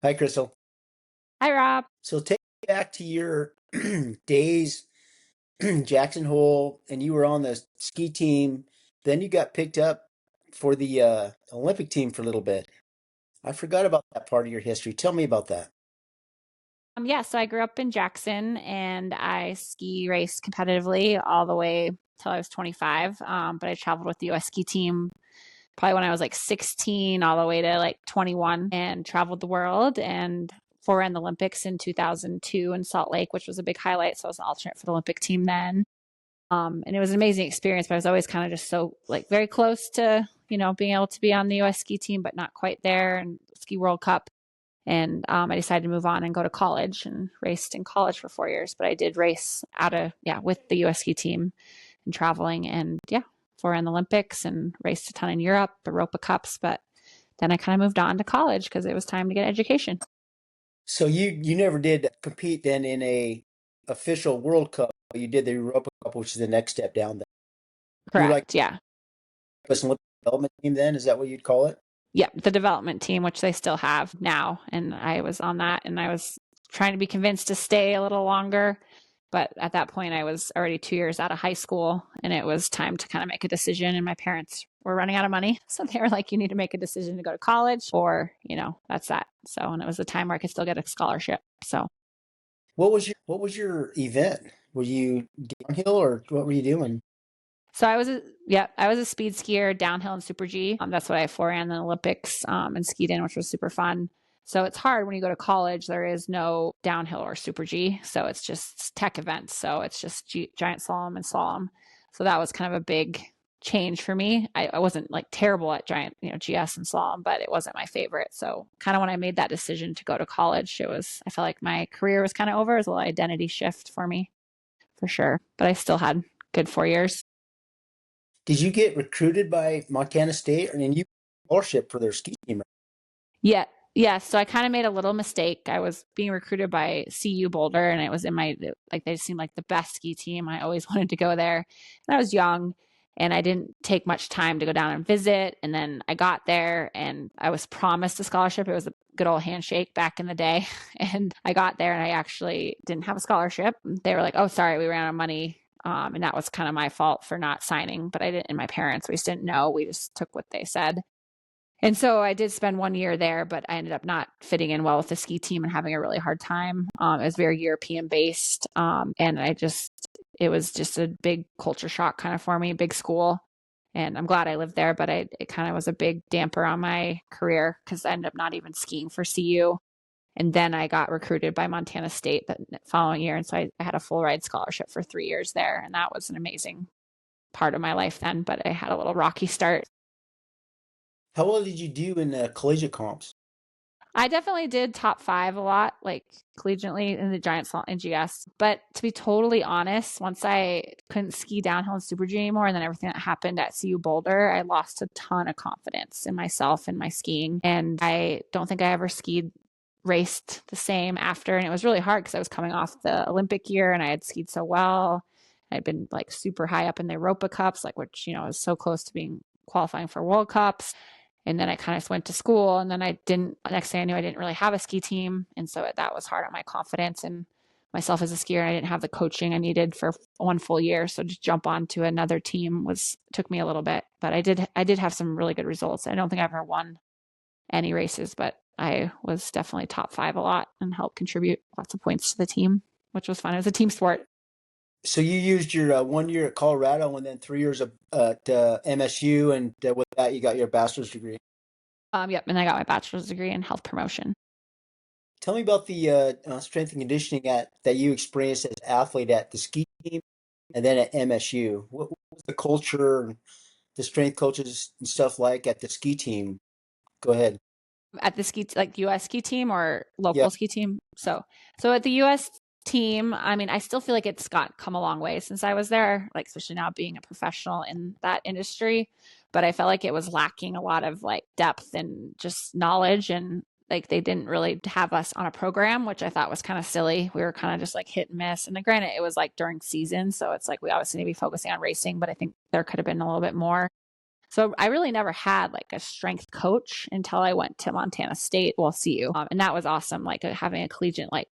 Hi, Crystal. Hi, Rob. So take me back to your days, Jackson Hole, and you were on the ski team. Then you got picked up for the Olympic team for a little bit. I forgot about that part of your history. Tell me about that. Yeah, so I grew up in Jackson and I ski raced competitively all the way till I was 25. But I traveled with the US ski team probably when I was like 16 all the way to like 21 and traveled the world and ran the Olympics in 2002 in Salt Lake, which was a big highlight. So I was an alternate for the Olympic team then. And it was an amazing experience, but I was always kind of just so like very close to, being able to be on the US ski team, but not quite there and ski World Cup. And I decided to move on and go to college and raced in college for 4 years. But I did race with the US ski team and traveling and ran the Olympics and raced a ton in Europe, Europa Cups. But then I kind of moved on to college because it was time to get education. So you never did compete then in a official World Cup. But you did the Europa Cup, which is the next step down there. You're like Correct. Yeah. an Olympic development team then? Is that what you'd call it? Yeah. The development team, which they still have now. And I was on that and I was trying to be convinced to stay a little longer. But at that point, I was already 2 years out of high school and it was time to kind of make a decision. And my parents were running out of money. So they were like, you need to make a decision to go to college or, that's that. So, and it was a time where I could still get a scholarship. So, What was your event? Were you downhill or what were you doing? I was a speed skier, downhill and super G. That's what I foran in the Olympics and skied in, which was super fun. So it's hard when you go to college. There is no downhill or super G, so it's just tech events. So it's just giant slalom and slalom. So that was kind of a big change for me. I wasn't like terrible at giant, GS and slalom, but it wasn't my favorite. So kind of when I made that decision to go to college, I felt like my career was kind of over. It was a little identity shift for me, for sure. But I still had good 4 years. Did you get recruited by Montana State, or and you scholarship for their ski team? Yeah. Yeah. So I kind of made a little mistake. I was being recruited by CU Boulder and it was in like, they seemed like the best ski team. I always wanted to go there. And I was young and I didn't take much time to go down and visit. And then I got there and I was promised a scholarship. It was a good old handshake back in the day. And I got there and I actually didn't have a scholarship. They were like, oh, sorry, we ran out of money. And that was kind of my fault for not signing, but I didn't, and my parents, we just didn't know. We just took what they said. And so I did spend 1 year there, but I ended up not fitting in well with the ski team and having a really hard time. It was very European based. And it was just a big culture shock kind of for me, big school. And I'm glad I lived there, but it kind of was a big damper on my career because I ended up not even skiing for CU. And then I got recruited by Montana State that following year. And so I had a full ride scholarship for 3 years there. And that was an amazing part of my life then, but I had a little rocky start. How well did you do in collegiate comps? I definitely did top five a lot, like collegiately in the giant slalom and GS. But to be totally honest, once I couldn't ski downhill and super G anymore, and then everything that happened at CU Boulder, I lost a ton of confidence in myself and my skiing. And I don't think I ever raced the same after. And it was really hard because I was coming off the Olympic year and I had skied so well. I'd been like super high up in the Europa Cups, like which, was so close to being qualifying for World Cups. And then I kind of went to school and then next thing I knew, I didn't really have a ski team. And so that was hard on my confidence and myself as a skier. I didn't have the coaching I needed for one full year. So to jump onto another team took me a little bit, but I did have some really good results. I don't think I ever won any races, but I was definitely top five a lot and helped contribute lots of points to the team, which was fun. It was a team sport. So you used your 1 year at Colorado and then 3 years at MSU, and with that you got your bachelor's degree. Yep. And I got my bachelor's degree in health promotion. Tell me about the strength and conditioning that you experienced as an athlete at the ski team and then at MSU. What was the culture and the strength coaches and stuff like at the ski team? Go ahead. At the like US ski team or Yeah. local ski team. So at the US team, I mean, I still feel like it's come a long way since I was there, like especially now being a professional in that industry. But I felt like it was lacking a lot of like depth and just knowledge, and like they didn't really have us on a program, which I thought was kind of silly. We were kind of just like hit and miss. And then granted, it was like during season, so it's like we obviously need to be focusing on racing, but I think there could have been a little bit more. So I really never had like a strength coach until I went to Montana State, well, CU. And that was awesome, like having a collegiate like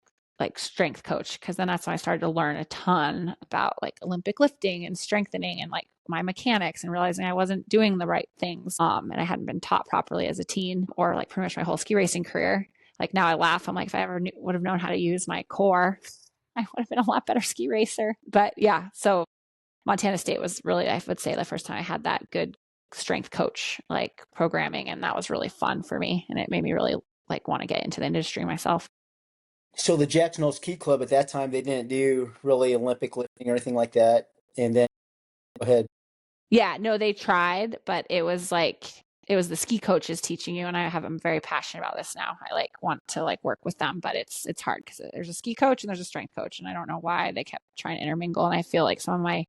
strength coach, because then that's when I started to learn a ton about like Olympic lifting and strengthening and like my mechanics, and realizing I wasn't doing the right things. And I hadn't been taught properly as a teen, or like pretty much my whole ski racing career. Like now I laugh. I'm like, if I ever would have known how to use my core, I would have been a lot better ski racer. But yeah, so Montana State was really, I would say, the first time I had that good strength coach like programming, and that was really fun for me, and it made me really like want to get into the industry myself. So the Jackson Hole Ski Club at that time, they didn't do really Olympic lifting or anything like that. And then go ahead. Yeah, no, they tried, but it was like it was the ski coaches teaching you, and I'm very passionate about this now. I like want to like work with them, but it's hard because there's a ski coach and there's a strength coach, and I don't know why they kept trying to intermingle. And I feel like some of my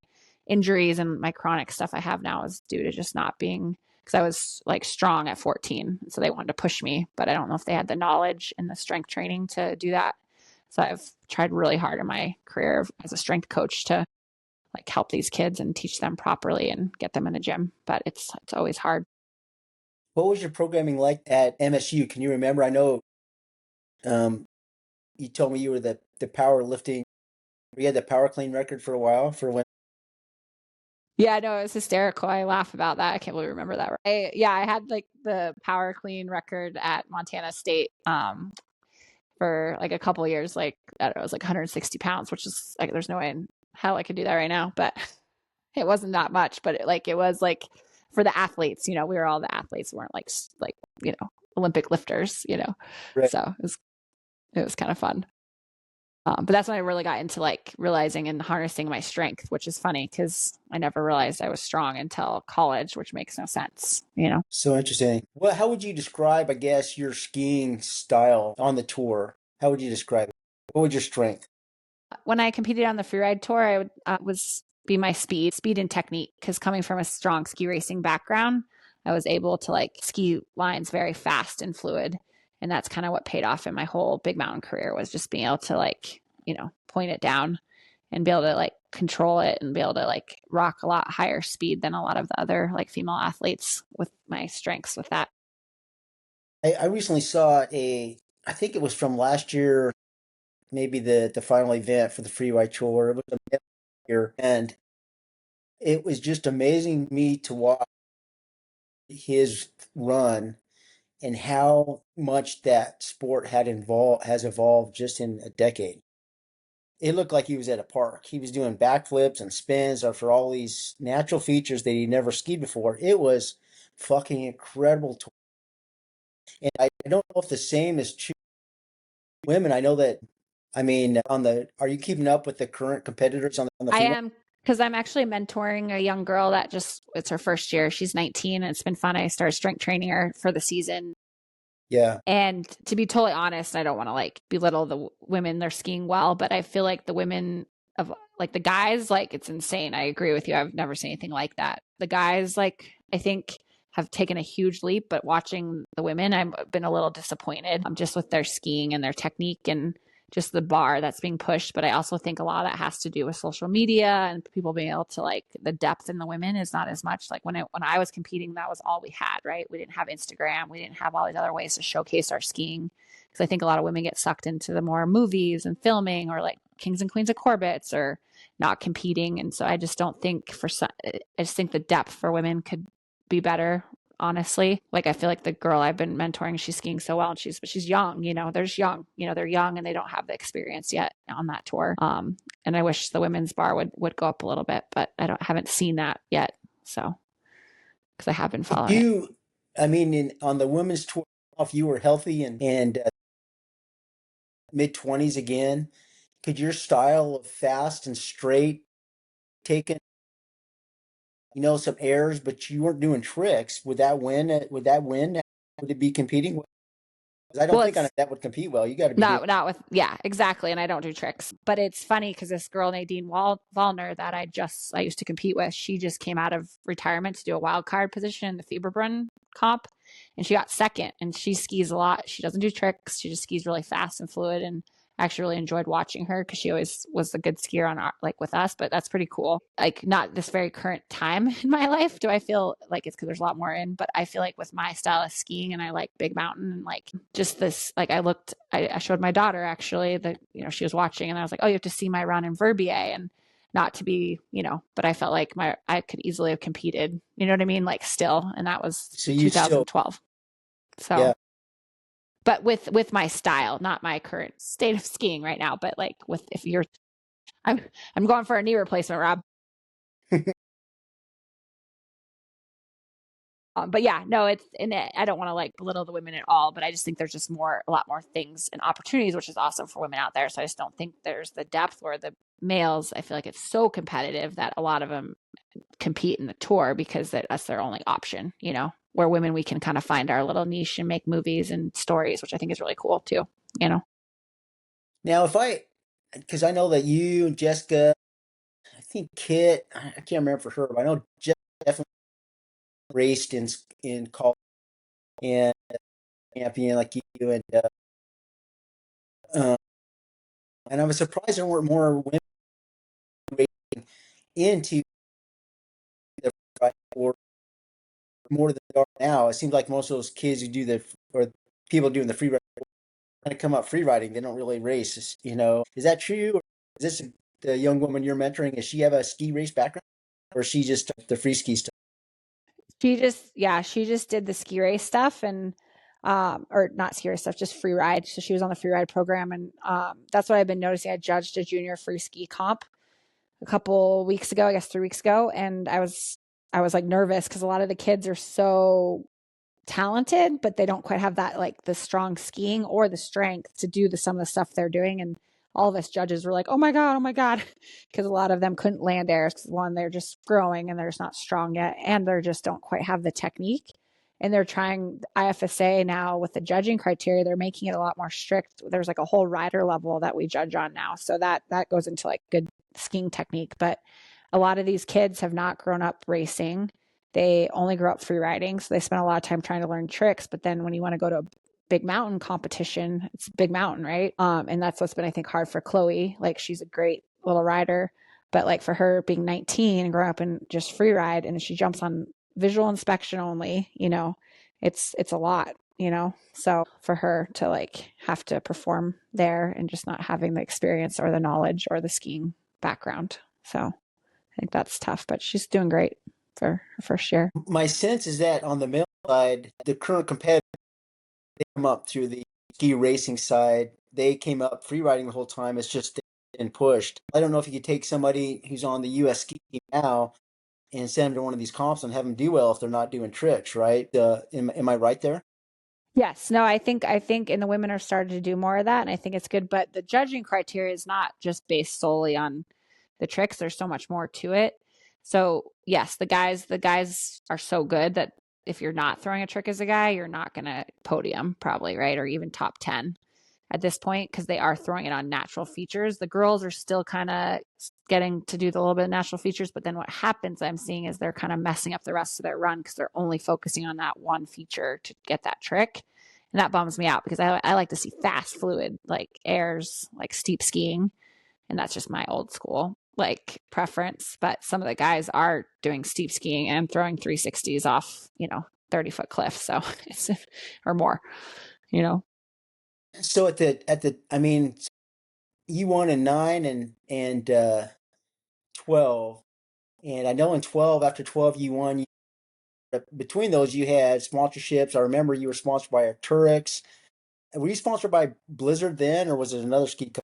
injuries and my chronic stuff I have now is due to just not being, because I was like strong at 14, so they wanted to push me, but I don't know if they had the knowledge and the strength training to do that. So I've tried really hard in my career as a strength coach to like help these kids and teach them properly and get them in the gym, but it's always hard. What was your programming like at MSU? Can you remember? I know um, you told me you were the powerlifting. You had the power clean record for a while for when. Yeah, no, it was hysterical. I laugh about that. I can't believe I remember that. I had like the power clean record at Montana State for like a couple of years. Like I don't know, it was like 160 pounds, which is like there's no way in hell I could do that right now. But it wasn't that much. But it was like for the athletes. We were all the athletes. We weren't like Olympic lifters. Right. So it was kind of fun. But that's when I really got into like realizing and harnessing my strength, which is funny because I never realized I was strong until college, which makes no sense. So interesting. Well, how would you describe, I guess, your skiing style on the tour? How would you describe it? What would your strength? When I competed on the freeride tour, I would was be my speed and technique, because coming from a strong ski racing background, I was able to like ski lines very fast and fluid. And that's kind of what paid off in my whole big mountain career, was just being able to like, point it down and be able to like control it and be able to like rock a lot higher speed than a lot of the other like female athletes with my strengths with that. I recently saw I think it was from last year, maybe the final event for the Freeride Tour. It was a year, and it was just amazing me to watch his run and how much that sport has evolved just in a decade. It looked like he was at a park. He was doing backflips and spins for all these natural features that he never skied before. It was fucking incredible. And I don't know if the same is true for women. I know that, I mean, are you keeping up with the current competitors on the I female? am, because I'm actually mentoring a young girl that it's her first year. She's 19, and it's been fun. I started strength training her for the season. Yeah. And to be totally honest, I don't want to like belittle the women. They're skiing well, but I feel like the women of like the guys, like it's insane. I agree with you. I've never seen anything like that. The guys, like, I think have taken a huge leap, but watching the women, I've been a little disappointed just with their skiing and their technique and just the bar that's being pushed. But I also think a lot of that has to do with social media and people being able to like the depth in the women is not as much. Like when I was competing, that was all we had, right? We didn't have Instagram. We didn't have all these other ways to showcase our skiing. Because I think a lot of women get sucked into the more movies and filming, or like Kings and Queens of Corbett's, or not competing. And so I just don't think I just think the depth for women could be better, honestly. Like I feel like the girl I've been mentoring, she's skiing so well, and she's young, they're young and they don't have the experience yet on that tour. And I wish the women's bar would go up a little bit, but haven't seen that yet. So, because I have been Did following it. you, I mean, on the women's tour, if you were healthy and mid 20s again, could your style of fast and straight take some errors, but you weren't doing tricks? Would that win? Would that win? Would it be competing? 'Cause I don't Well, think it's that would compete well. You got to be doing. not with, yeah, exactly. And I don't do tricks, but it's funny because this girl, Nadine Wallner, that I used to compete with, she just came out of retirement to do a wild card position in the Fieberbrunn comp, and she got second. And she skis a lot. She doesn't do tricks. She just skis really fast and fluid. And actually really enjoyed watching her because she always was a good skier on our, like with us, but that's pretty cool. Like not this very current time in my life do I feel like it's because there's a lot more in, but I feel like with my style of skiing and I like big mountain and like just this, like I showed my daughter actually that, you know, she was watching and I was like, oh, you have to see my run in Verbier, and not to be, you know, but I felt like I could easily have competed, you know what I mean? Like still, and that was So you still, 2012. So yeah. but with my style, not my current state of skiing right now, but like with if you're I'm I'm going for a knee replacement, Rob. But yeah, no, it's and I don't want to like belittle the women at all, but I just think there's just a lot more things and opportunities, which is awesome for women out there. So I just don't think there's the depth where the males. I feel like it's so competitive that a lot of them compete in the tour because that's their only option. You know, where women we can kind of find our little niche and make movies and stories, which I think is really cool too. You know. Now, because I know that you and Jessica, I think Kit, I can't remember for her, but I know Jessica definitely raced in college and champion like you, uh, and I was surprised there weren't more women racing into the or more than there are now. It seems like most of those kids who do or people doing the free ride kind of come up free riding. They don't really race. You know, is that true? Or is this the young woman you're mentoring? Does she have a ski race background, or is she just the free ski stuff? She just did the ski race stuff and or not ski race stuff, just free ride. So she was on the free ride program and that's what I've been noticing. I judged a junior free ski comp a couple weeks ago, I guess 3 weeks ago, and I was like nervous because a lot of the kids are so talented, but they don't quite have that like the strong skiing or the strength to do some of the stuff they're doing. And all of us judges were like, oh my God, because a lot of them couldn't land airs because one, they're just growing and they're just not strong yet, and they're just don't quite have the technique. And they're trying IFSA now with the judging criteria, they're making it a lot more strict. There's like a whole rider level that we judge on now. So that goes into like good skiing technique. But a lot of these kids have not grown up racing, they only grew up free riding, so they spent a lot of time trying to learn tricks. But then when you want to go to a big mountain competition, it's a big mountain, right? And that's what's been, I think, hard for Chloe. Like she's a great little rider, but like for her being 19 and growing up in just free ride, and she jumps on visual inspection only, you know, it's a lot, you know. So for her to like have to perform there and just not having the experience or the knowledge or the skiing background, so I think that's tough. But she's doing great for her first year. My sense is that on the male side, the current competitors they come up through the ski racing side. They came up free riding the whole time. It's just been pushed. I don't know if you could take somebody who's on the U.S. ski team now and send them to one of these comps and have them do well if they're not doing tricks, right? Am I right there? Yes, no, I think and the women are starting to do more of that, and I think it's good. But the judging criteria is not just based solely on the tricks. There's so much more to it. So yes, the guys are so good that if you're not throwing a trick as a guy, you're not gonna podium probably, right? Or even top 10 at this point because they are throwing it on natural features. The girls are still kind of getting to do the little bit of natural features, but then what happens I'm seeing is they're kind of messing up the rest of their run because they're only focusing on that one feature to get that trick. And that bums me out because I like to see fast, fluid, like airs, like steep skiing. And that's just my old school like preference. But some of the guys are doing steep skiing and throwing 360s off, you know, 30-foot cliff. So it's or more, you know. So I mean, you won in 9 and 12, and I know in 12 after 12 you won. Between those, you had sponsorships. I remember you were sponsored by Arcturix. Were you sponsored by Blizzard then, or was it another ski company?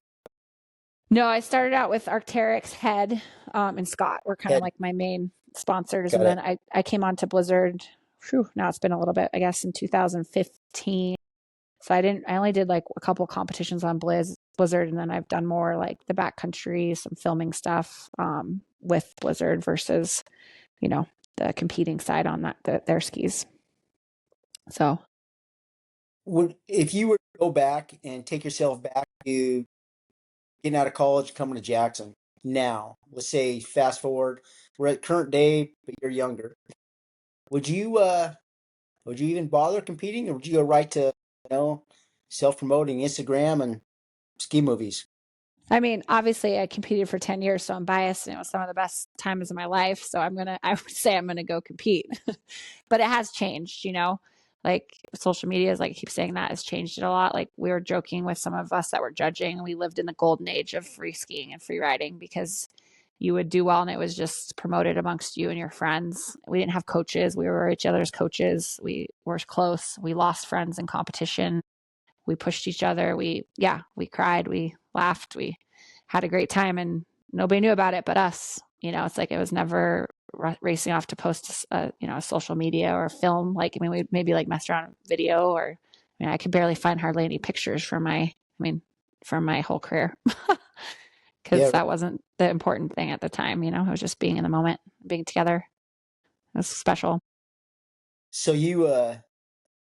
No, I started out with Arc'teryx, Head, and Scott were kind of Head, like my main sponsors. And got then it. I came on to Blizzard. Whew, now it's been a little bit, I guess, in 2015. So I only did like a couple competitions on Blizzard, and then I've done more like the backcountry, some filming stuff with Blizzard versus, you know, the competing side on their skis. So If you were to go back and take yourself back to getting out of college, coming to Jackson now, let's say fast forward, we're at current day, but you're younger. Would you uh would you even bother competing, or would you go right to, you know, self promoting Instagram and ski movies. I mean, obviously I competed for 10 years, so I'm biased and it was some of the best times of my life. So I would say I'm going to go compete, but it has changed, like social media is like, I keep saying that has changed it a lot. Like we were joking with some of us that were judging. We lived in the golden age of free skiing and free riding because you would do well and it was just promoted amongst you and your friends. We didn't have coaches. We were each other's coaches. We were close. We lost friends in competition. We pushed each other. We cried, we laughed, we had a great time, and nobody knew about it but us. It's like it was never racing off to post a social media or a film. Like, I mean, we maybe like messed around with video, or I could barely find hardly any pictures from my whole career because Yeah. that wasn't the important thing at the time. It was just being in the moment, being together. It was special. So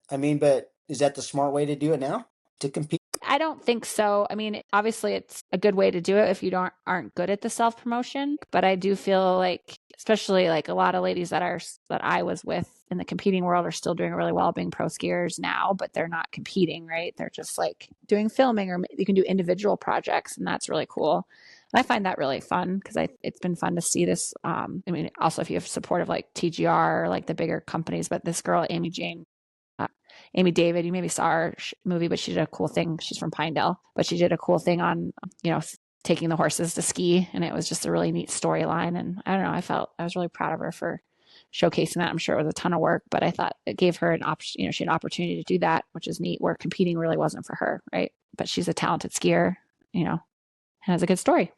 I mean, but is that the smart way to do it now? To compete? I don't think so. I mean, obviously, it's a good way to do it if you aren't good at the self promotion. But I do feel like, especially like a lot of ladies that I was with in the competing world are still doing really well being pro skiers now, but they're not competing, right? They're just like doing filming, or you can do individual projects, and that's really cool. And I find that really fun because it's been fun to see this. I mean, also if you have support of like TGR or like the bigger companies, but this girl uh, Amy David, you maybe saw her movie, but she did a cool thing. She's from Pinedale, but she did a cool thing on, taking the horses to ski. And it was just a really neat storyline. And I don't know, I was really proud of her for showcasing that. I'm sure it was a ton of work, but I thought it gave her an option, she had an opportunity to do that, which is neat, where competing really wasn't for her. Right. But she's a talented skier, and has a good story.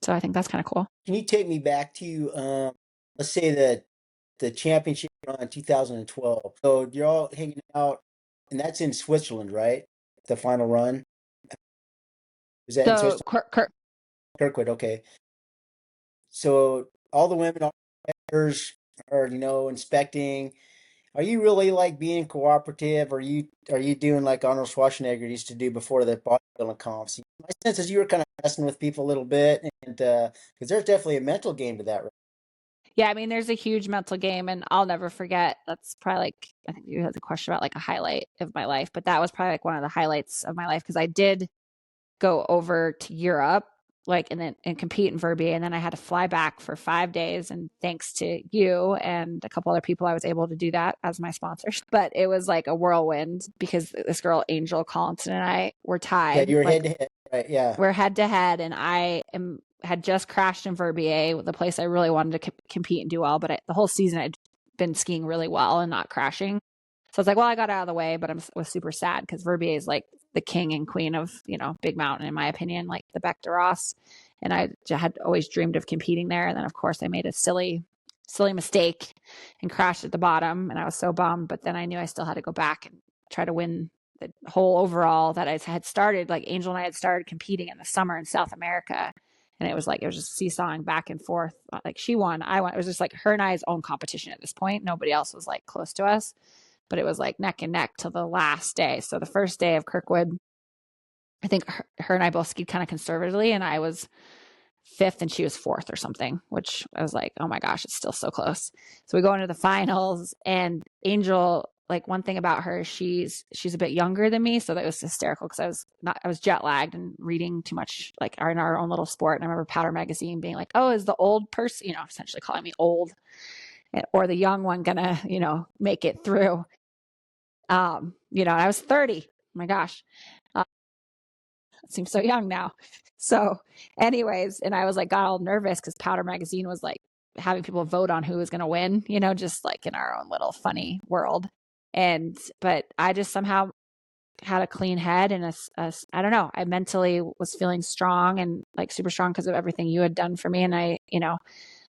So I think that's kind of cool. Can you take me back to let's say the championship run 2012? So you're all hanging out, and that's in Switzerland, right? The final run. Is that in So Switzerland? Kirkwood, okay. So all the women are, inspecting. Are you really like being cooperative? Are you doing like Arnold Schwarzenegger used to do before the bodybuilding comps? My sense is you were kind of messing with people a little bit, and because there's definitely a mental game to that, right? Yeah, I mean, there's a huge mental game, and I'll never forget. That's probably like, I think you had the question about like a highlight of my life, but that was probably like one of the highlights of my life because I did go over to Europe, like, and compete in Verbier, and then I had to fly back for 5 days. And thanks to you and a couple other people, I was able to do that as my sponsors. But it was like a whirlwind because this girl Angel Collinson and I were Yeah, tied. you were head Like to head, right? Yeah. we're head to head, and had just crashed in Verbier, the place I really wanted to compete and do well. But the whole season I'd been skiing really well and not crashing. So I was like, well, I got out of the way, but I was super sad because Verbier is like the king and queen of, big mountain, in my opinion, like the Bec de Ross. And I had always dreamed of competing there. And then, of course, I made a silly mistake and crashed at the bottom. And I was so bummed. But then I knew I still had to go back and try to win the whole overall that I had started. Like Angel and I had started competing in the summer in South America. And it was just seesawing back and forth. Like she won, I won. It was just like her and I's own competition at this point. Nobody else was like close to us, but it was like neck and neck till the last day. So the first day of Kirkwood, I think her and I both skied kind of conservatively, and I was fifth and she was fourth or something, which I was like, oh my gosh, it's still so close. So we go into the finals, and Angel, like, one thing about her, she's a bit younger than me, so that was hysterical because I was jet lagged and reading too much, like in our own little sport. And I remember Powder Magazine being like, oh, is the old person, essentially calling me old, or the young one gonna, make it through. And I was 30. Oh my gosh. It seems so young now. So, anyways, and I was like, got all nervous because Powder Magazine was like having people vote on who was going to win, just like in our own little funny world. But I just somehow had a clean head and I don't know, I mentally was feeling strong and like super strong because of everything you had done for me. And I,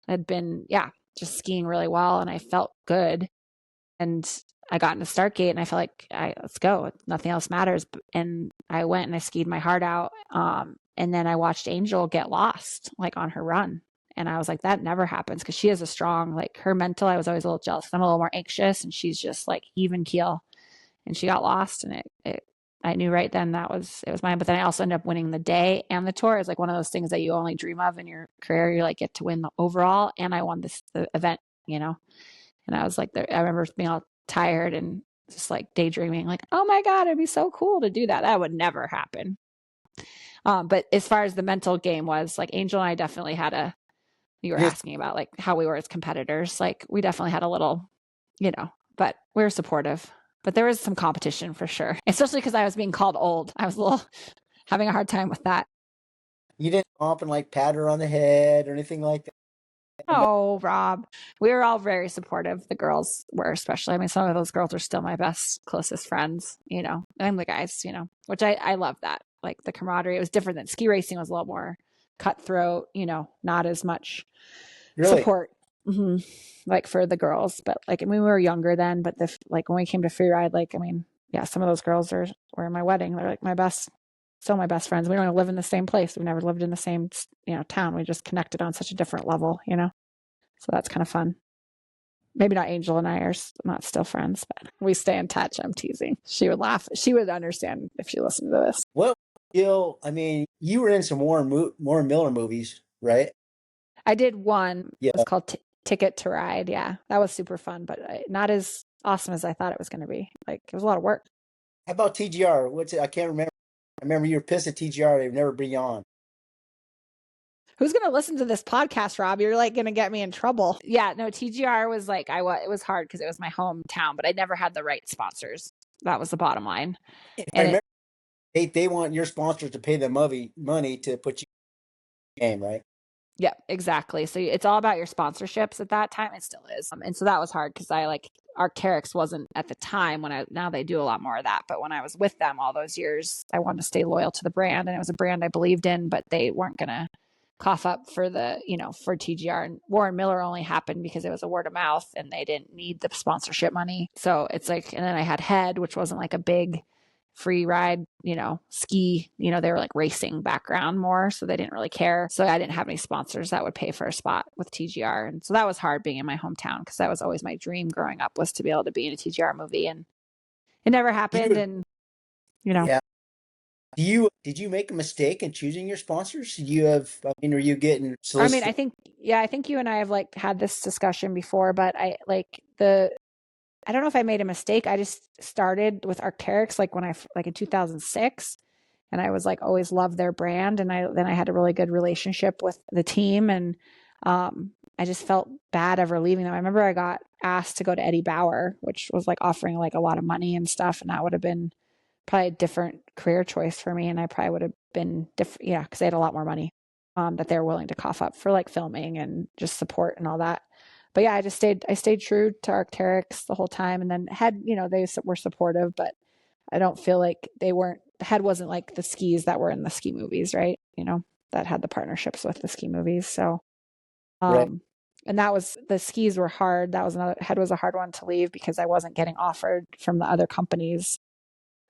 had been, yeah, just skiing really well and I felt good. And I got into start gate and I felt like, let's go. Nothing else matters. And I went and I skied my heart out. And then I watched Angel get lost, like on her run. And I was like, that never happens because she has a strong, like her mental. I was always a little jealous. I'm a little more anxious and she's just like even keel. And she got lost and I knew right then it was mine. But then I also ended up winning the day and the tour. It's like one of those things that you only dream of in your career. You like get to win the overall. And I won the event, And I was like, I remember being all tired and just like daydreaming, like, oh my God, it'd be so cool to do that. That would never happen. But as far as the mental game was, like Angel and I definitely had you were It is asking about like how we were as competitors. Like we definitely had a little, but we were supportive. But there was some competition for sure, especially because I was being called old. I was a little having a hard time with that. you didn't stomp and like pat her on the head or anything like that. Oh, Rob. We were all very supportive. The girls were especially. I mean, some of those girls are still my best, closest friends, and the guys, which I love that. Like the camaraderie. It was different than ski racing was a little more cutthroat, not as much Really? support. hmm Like for the girls, but like, I mean, we were younger then, but like when we came to Freeride, like, I mean, yeah, some of those girls were in my wedding. They're like still my best friends. We don't even live in the same place. We've never lived in the same, town. We just connected on such a different level. So that's kind of fun. Maybe not Angel and I are not still friends, but we stay in touch. I'm teasing. She would laugh. She would understand if she listened to this. Well, Gil, I mean, you were in some Warren Miller movies, right? I did one. It was Yeah. called Ticket to Ride. Yeah, that was super fun, but not as awesome as I thought it was going to be. Like it was a lot of work. How about TGR? What's it? I can't remember. I remember you were pissed at TGR. They'd never bring you on. Who's going to listen to this podcast, Rob? You're like going to get me in trouble. Yeah, no, TGR was like, it was hard because it was my hometown, but I never had the right sponsors. That was the bottom line. If I And remember, they want your sponsors to pay them money to put you in the game, right? yeah, exactly. So it's all about your sponsorships at that time. It still is. And so that was hard because I like Arc'teryx wasn't at the time now they do a lot more of that. But when I was with them all those years, I wanted to stay loyal to the brand and it was a brand I believed in, but they weren't going to cough up for for TGR. And Warren Miller only happened because it was a word of mouth and they didn't need the sponsorship money. So it's like, and then I had Head, which wasn't like a big free ride, ski, they were like racing background more. So they didn't really care. So I didn't have any sponsors that would pay for a spot with TGR. And so that was hard being in my hometown because that was always my dream growing up was to be able to be in a TGR movie. And it never happened. You, And, yeah. Did you make a mistake in choosing your sponsors? I mean, are you getting I mean, solicited? I think you and I have like had this discussion before, but I don't know if I made a mistake. I just started with Arc'teryx like like in 2006 and I was like always loved their brand and I had a really good relationship with the team and I just felt bad ever leaving them. I remember I got asked to go to Eddie Bauer, which was like offering like a lot of money and stuff and that would have been probably a different career choice for me and I probably would have been different because they had a lot more money that they were willing to cough up for like filming and just support and all that. But yeah, I stayed true to Arc'teryx the whole time and then Head, they were supportive, but I don't feel like Head wasn't like the skis that were in the ski movies, right? That had the partnerships with the ski movies. So, Right. um, and the skis were hard. Head was a hard one to leave because I wasn't getting offered from the other companies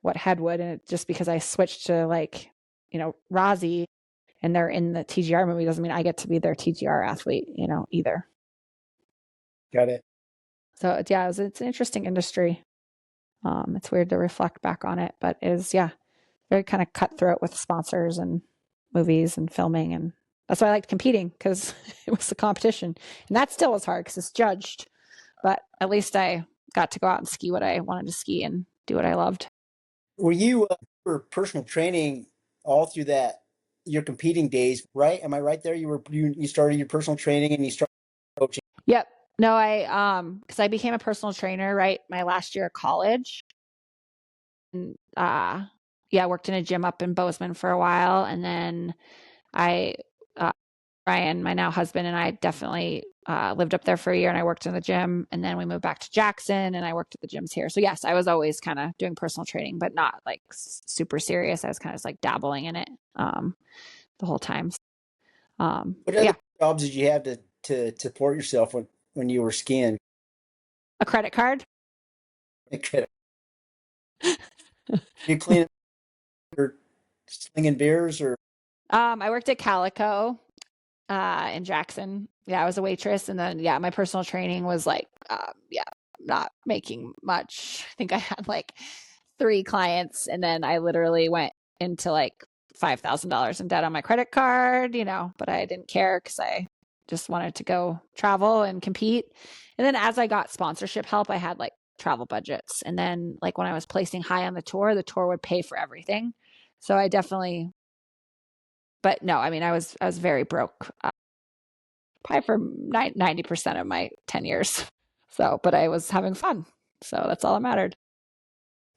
what Head would. And just because I switched to like, Rozzy and they're in the TGR movie doesn't mean I get to be their TGR athlete, either. Got it. So yeah, it's an interesting industry. It's weird to reflect back on it, but it is, yeah, very kind of cutthroat with sponsors and movies and filming. And that's why I liked competing because it was the competition. And that still was hard because it's judged, but at least I got to go out and ski what I wanted to ski and do what I loved. Were you for personal training all through your competing days, right? Am I right there? You started your personal training and you started coaching. Yep. No, because I became a personal trainer, right? My last year of college. And, yeah, I worked in a gym up in Bozeman for a while. And then I, Ryan, my now husband, and I definitely lived up there for a year and I worked in the gym. And then we moved back to Jackson and I worked at the gyms here. So, yes, I was always kind of doing personal training, but not like super serious. I was kind of just like dabbling in it the whole time. What Yeah, other jobs did you have to support yourself when you were skiing? a credit card. You clean or slinging beers or I worked at Calico in Jackson. Yeah, I was a waitress. And then, yeah, my personal training was like, yeah, not making much. I think I had like 3 clients. And then I literally went into like $5,000 in debt on my credit card, but I didn't care because I just wanted to go travel and compete. And then as I got sponsorship help, I had like travel budgets. And then, like, when I was placing high on the tour would pay for everything. So I definitely But no, I mean, I was very broke, probably for 90% of my 10 years. So, but I was having fun. So that's all that mattered.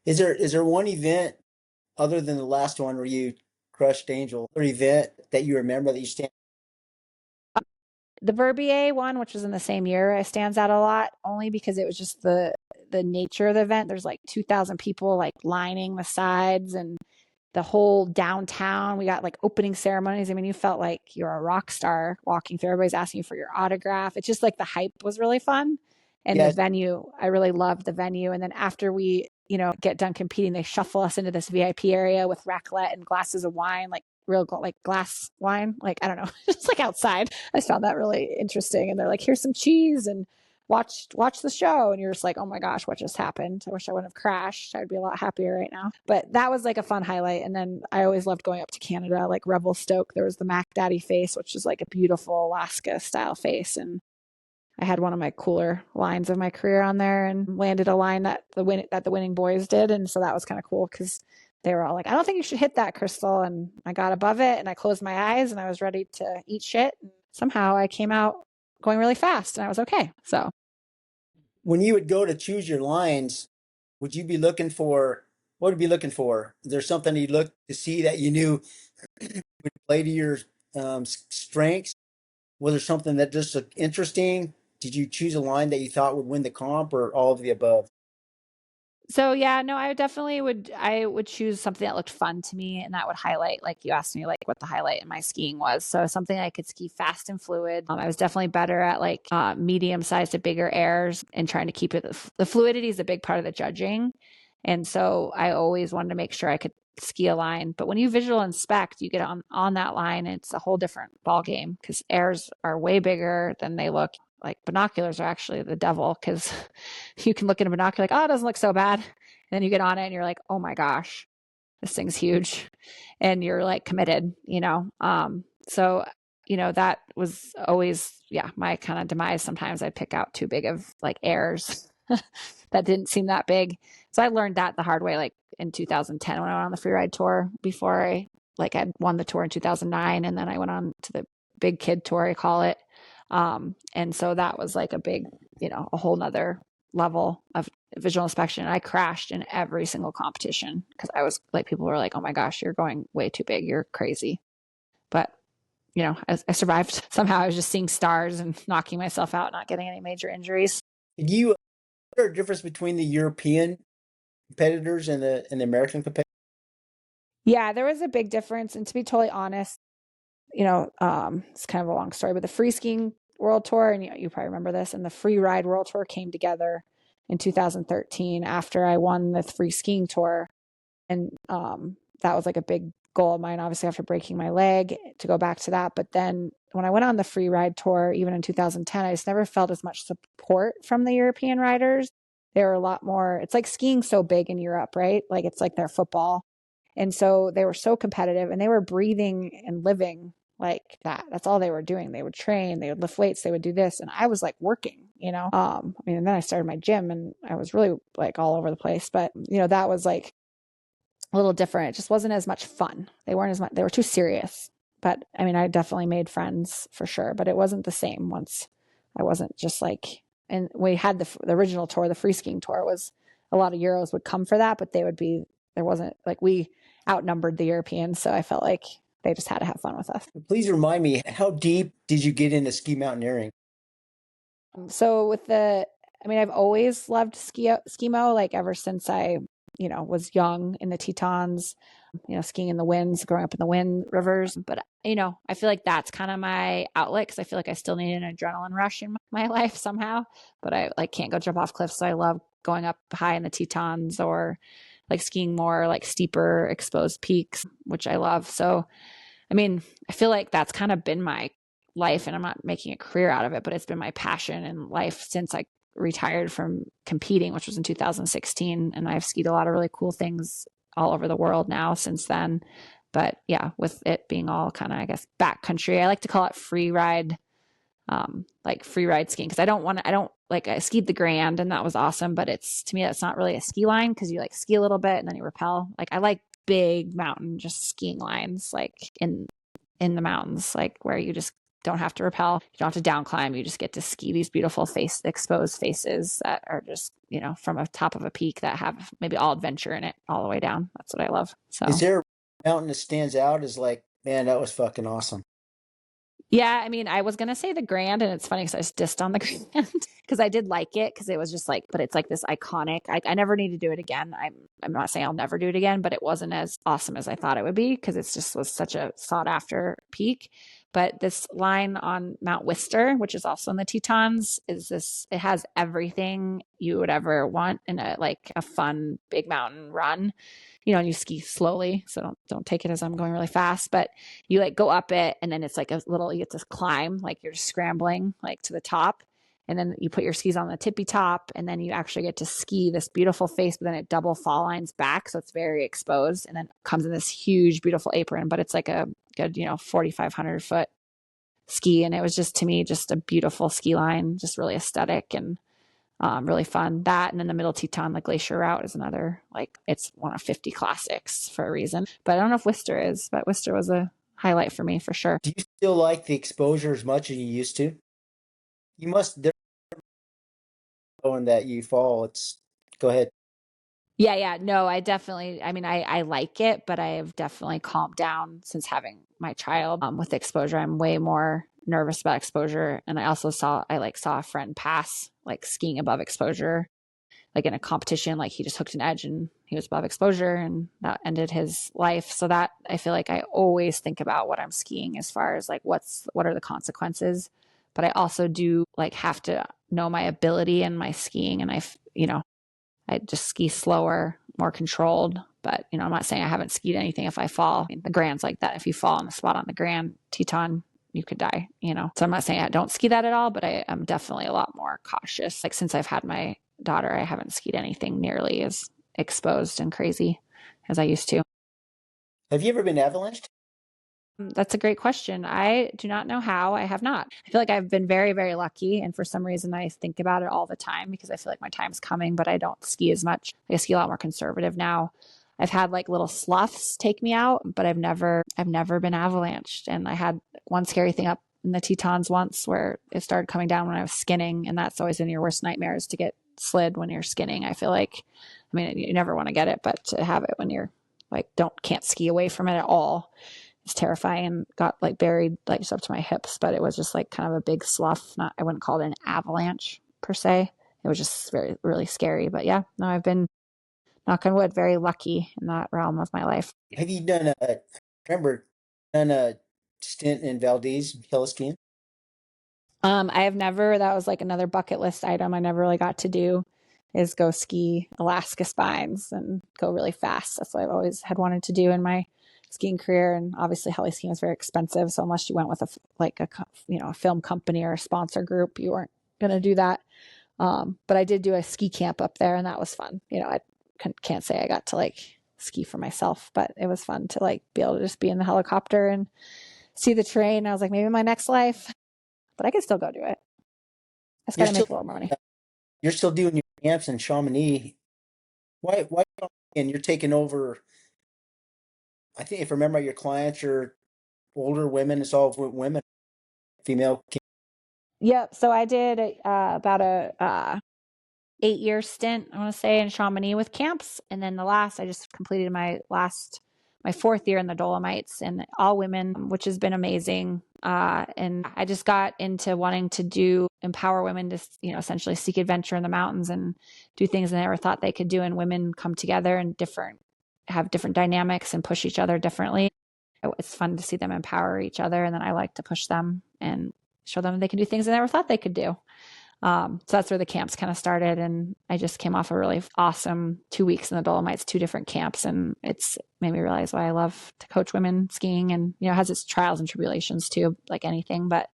Is there one event other than the last one where you crushed Angel, or event that you remember that you stand? The Verbier one, which was in the same year, stands out a lot only because it was just the nature of the event. There's like 2,000 people like lining the sides and the whole downtown. We got like opening ceremonies. I mean, you felt like you're a rock star walking through. Everybody's asking you for your autograph. It's just like the hype was really fun. And the Yes, venue, I really loved the venue. And then after we, get done competing, they shuffle us into this VIP area with raclette and glasses of wine, like real like glass wine. Like, I don't know, just like outside. I found that really interesting. And they're like, here's some cheese and watch the show, and you're just like, oh my gosh, what just happened? I wish I wouldn't have crashed. I'd be a lot happier right now. But that was like a fun highlight. And then I always loved going up to Canada, like Revelstoke. There was the Mac Daddy face, which is like a beautiful Alaska style face, and I had one of my cooler lines of my career on there and landed a line that the winning boys did, and so that was kind of cool because they were all like, I don't think you should hit that, Crystal. And I got above it and I closed my eyes and I was ready to eat shit. And somehow I came out going really fast and I was okay. So when you would go to choose your lines, would you be looking for what would you be looking for? Is there something you look to see that you knew would play to your strengths? Was there something that just looked interesting? Did you choose a line that you thought would win the comp, or all of the above? So yeah, no, I would choose something that looked fun to me and that would highlight, like you asked me, like what the highlight in my skiing was. So something I could ski fast and fluid. I was definitely better at like medium sized to bigger airs and trying to keep it. The fluidity is a big part of the judging. And so I always wanted to make sure I could ski a line. But when you visual inspect, you get on that line, it's a whole different ball game because airs are way bigger than they look. Like binoculars are actually the devil because you can look at a binocular like, oh, it doesn't look so bad. And then you get on it and you're like, oh my gosh, this thing's huge. And you're like committed. So, that was always, yeah, my kind of demise. Sometimes I pick out too big of like airs that didn't seem that big. So I learned that the hard way, like in 2010 when I went on the Freeride tour before I won the tour in 2009. And then I went on to the big kid tour, I call it. And so that was like a big, a whole nother level of visual inspection. I crashed in every single competition because I was like, people were like, oh my gosh, you're going way too big. You're crazy. But, I survived. Somehow I was just seeing stars and knocking myself out, not getting any major injuries. Did you is there a difference between the European competitors and the American competitors? Yeah, there was a big difference. And to be totally honest, it's kind of a long story, but the free skiing world tour, and you probably remember this, and the Freeride World Tour came together in 2013 after I won the free skiing tour. And that was like a big goal of mine, obviously, after breaking my leg to go back to that. But then when I went on the free ride tour, even in 2010, I just never felt as much support from the European riders. They were a lot more, it's like skiing so big in Europe, right? Like it's like their football. And so they were so competitive and they were breathing and living like that. That's all they were doing. They would train, they would lift weights, they would do this. And I was like working. And then I started my gym and I was really like all over the place. But, that was like a little different. It just wasn't as much fun. They weren't as much, they were too serious. But I mean, I definitely made friends for sure, but it wasn't the same once I wasn't just like, and we had the original tour, the free skiing tour was a lot of Euros would come for that, but there wasn't like we outnumbered the Europeans. So I felt like they just had to have fun with us. Please remind me, how deep did you get into ski mountaineering? So I've always loved skimo, like ever since I, was young in the Tetons, skiing in the winds, growing up in the wind rivers. But, I feel like that's kind of my outlet because I feel like I still need an adrenaline rush in my life somehow, but I like can't go jump off cliffs. So I love going up high in the Tetons or like skiing more like steeper exposed peaks, which I love. So, I feel like that's kind of been my life and I'm not making a career out of it, but it's been my passion in life since I retired from competing, which was in 2016. And I've skied a lot of really cool things all over the world now since then. But yeah, with it being all kind of, I guess, backcountry, I like to call it free ride, like free ride skiing. Cause I skied the Grand and that was awesome, but to me, that's not really a ski line. Cause you like ski a little bit and then you rappel. Like I like big mountain, just skiing lines, like in in the mountains, like where you just don't have to rappel, you don't have to down climb, you just get to ski these beautiful exposed faces that are just, from a top of a peak that have maybe all adventure in it all the way down. That's what I love. Is So there a mountain that stands out as like, man, that was fucking awesome? yeah, I mean, I was gonna say the Grand, and it's funny because I just dissed on the Grand because I did like it because it was just like, but it's like this iconic. I never need to do it again. I'm not saying I'll never do it again, but it wasn't as awesome as I thought it would be because it's just was such a sought after peak. But this line on Mount Wister, which is also in the Tetons, is this. It has everything you would ever want in a fun big mountain run. And you ski slowly, so don't take it as I'm going really fast, but you like go up it and then it's like you get to climb, like you're just scrambling like to the top. And then you put your skis on the tippy top and then you actually get to ski this beautiful face, but then it double fall lines back. So it's very exposed and then comes in this huge, beautiful apron, but it's like a good, 4,500 foot ski. And it was just, to me, just a beautiful ski line, just really aesthetic and really fun. That and then the Middle Teton, like Glacier Route, is another, like, it's one of 50 classics for a reason. But I don't know if Worcester is, but Worcester was a highlight for me for sure. Do you still like the exposure as much as you used to? You must, there knowing that you fall. It's go ahead. Yeah, yeah. No, I mean, I like it, but I have definitely calmed down since having my child. With exposure, I'm way more nervous about exposure. And I also saw a friend pass, like skiing above exposure, like in a competition, like he just hooked an edge and he was above exposure and that ended his life. So that I feel like I always think about what I'm skiing as far as like what are the consequences. But I also do like have to know my ability and my skiing. And I just ski slower, more controlled. But, I'm not saying I haven't skied anything if I fall. I mean, the Grand's like that. If you fall on the spot on the Grand Teton, you could die. So I'm not saying I don't ski that at all, but I am definitely a lot more cautious. Like since I've had my daughter, I haven't skied anything nearly as exposed and crazy as I used to. Have you ever been avalanched? That's a great question. I do not know how. I have not. I feel like I've been very, very lucky. And for some reason, I think about it all the time because I feel like my time's coming, but I don't ski as much. I ski a lot more conservative now. I've had like little sloughs take me out, but I've never been avalanched. And I had one scary thing up in the Tetons once where it started coming down when I was skinning. And that's always in your worst nightmares to get slid when you're skinning. I feel like, I mean, you never want to get it, but to have it when you're like, can't ski away from it at all. It's terrifying and got like buried like just up to my hips, but it was just like kind of a big slough. I wouldn't call it an avalanche per se. It was just very, really scary. But yeah, no, I've been, knock on wood, very lucky in that realm of my life. Have you remember, done a stint in Valdez, heli I have never, that was like another bucket list item I never really got to do is go ski Alaska spines and go really fast. That's what I've always had wanted to do in my skiing career. And obviously heli skiing is very expensive. So unless you went with a film company or a sponsor group, you weren't going to do that. But I did do a ski camp up there and that was fun. I can't say I got to like ski for myself, but it was fun to like be able to just be in the helicopter and see the terrain. I was like, maybe my next life, but I can still go do it. I just got You're to make still a little more money. you're still doing your camps in Chamonix. Why and you're taking over, I think if I remember your clients are older women, it's all women, female. Yep. So I did about a 8-year stint, I want to say, in Chamonix with camps, and then I just completed my fourth year in the Dolomites, and all women, which has been amazing. And I just got into wanting to empower women to, essentially seek adventure in the mountains and do things they never thought they could do. And women come together and have different dynamics and push each other differently. It's fun to see them empower each other. And then I like to push them and show them they can do things they never thought they could do. So that's where the camps kind of started. And I just came off a really awesome 2 weeks in the Dolomites, 2 different camps. And it's made me realize why I love to coach women skiing, and, it has its trials and tribulations too, like anything, but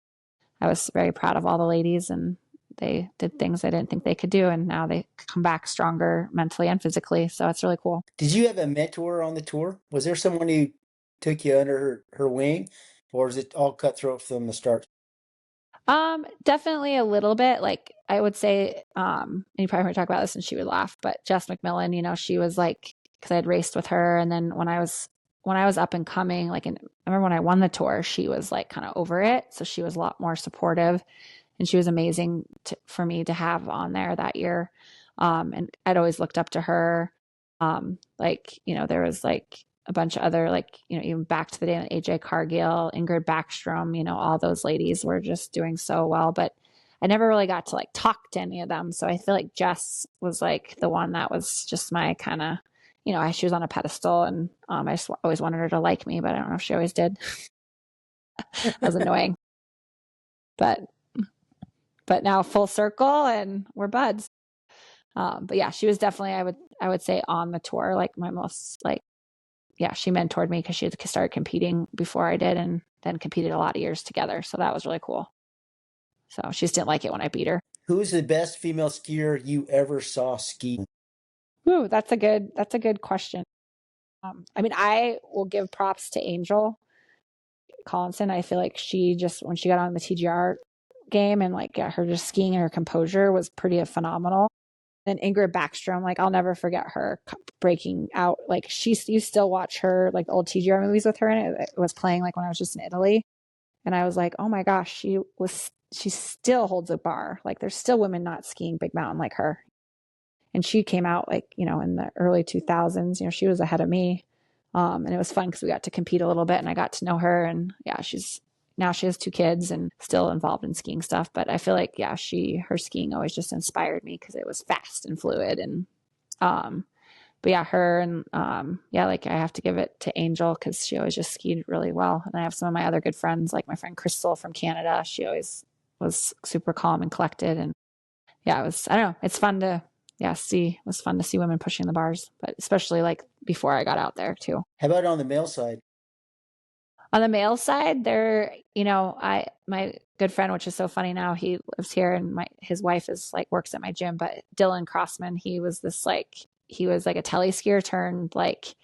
I was very proud of all the ladies and they did things I didn't think they could do. And now they come back stronger mentally and physically. So it's really cool. Did you have a mentor on the tour? Was there someone who took you under her wing, or is it all cutthroat from the start? Definitely a little bit. Like I would say, and you probably heard me talk about this and she would laugh, but Jess McMillan, she was like, because I had raced with her. And then when when I was up and coming, like, I remember when I won the tour, she was like kind of over it. So she was a lot more supportive, and she was amazing for me to have on there that year. And I'd always looked up to her. Like, there was like a bunch of other, like, even back to the day, like AJ Cargill, Ingrid Backstrom, all those ladies were just doing so well, but I never really got to like talk to any of them. So I feel like Jess was like the one that was just my kind of, she was on a pedestal, and I just always wanted her to like me, but I don't know if she always did. I was annoying, but now full circle and we're buds. But yeah, she was definitely, I would say, on the tour, like my most, like, yeah, she mentored me because she had started competing before I did, and then competed a lot of years together. So that was really cool. So she just didn't like it when I beat her. Who's the best female skier you ever saw ski? Ooh, that's a good question. I mean, I will give props to Angel Collinson. I feel like she just, when she got on the TGR game, and like, her just skiing and her composure was pretty phenomenal. And Ingrid Backstrom, like, I'll never forget her breaking out. Like, you still watch her, like the old TGR movies with her in it. It was playing like when I was just in Italy. And I was like, oh my gosh, she still holds a bar. Like, there's still women not skiing big mountain like her. And she came out like, in the early 2000s, she was ahead of me. And it was fun because we got to compete a little bit, and I got to know her. And yeah, now she has 2 kids and still involved in skiing stuff. But I feel like, yeah, her skiing always just inspired me because it was fast and fluid. And, but yeah, her, and, yeah, like, I have to give it to Angel because she always just skied really well. And I have some of my other good friends, like my friend Crystal from Canada. She always was super calm and collected. And yeah, I don't know, it's fun to, yeah, it was fun to see women pushing the bars, but especially like before I got out there too. How about on the male side? On the male side, my good friend, which is so funny now, he lives here, and his wife is like works at my gym, but Dylan Crossman, he was like a telly skier turned, like,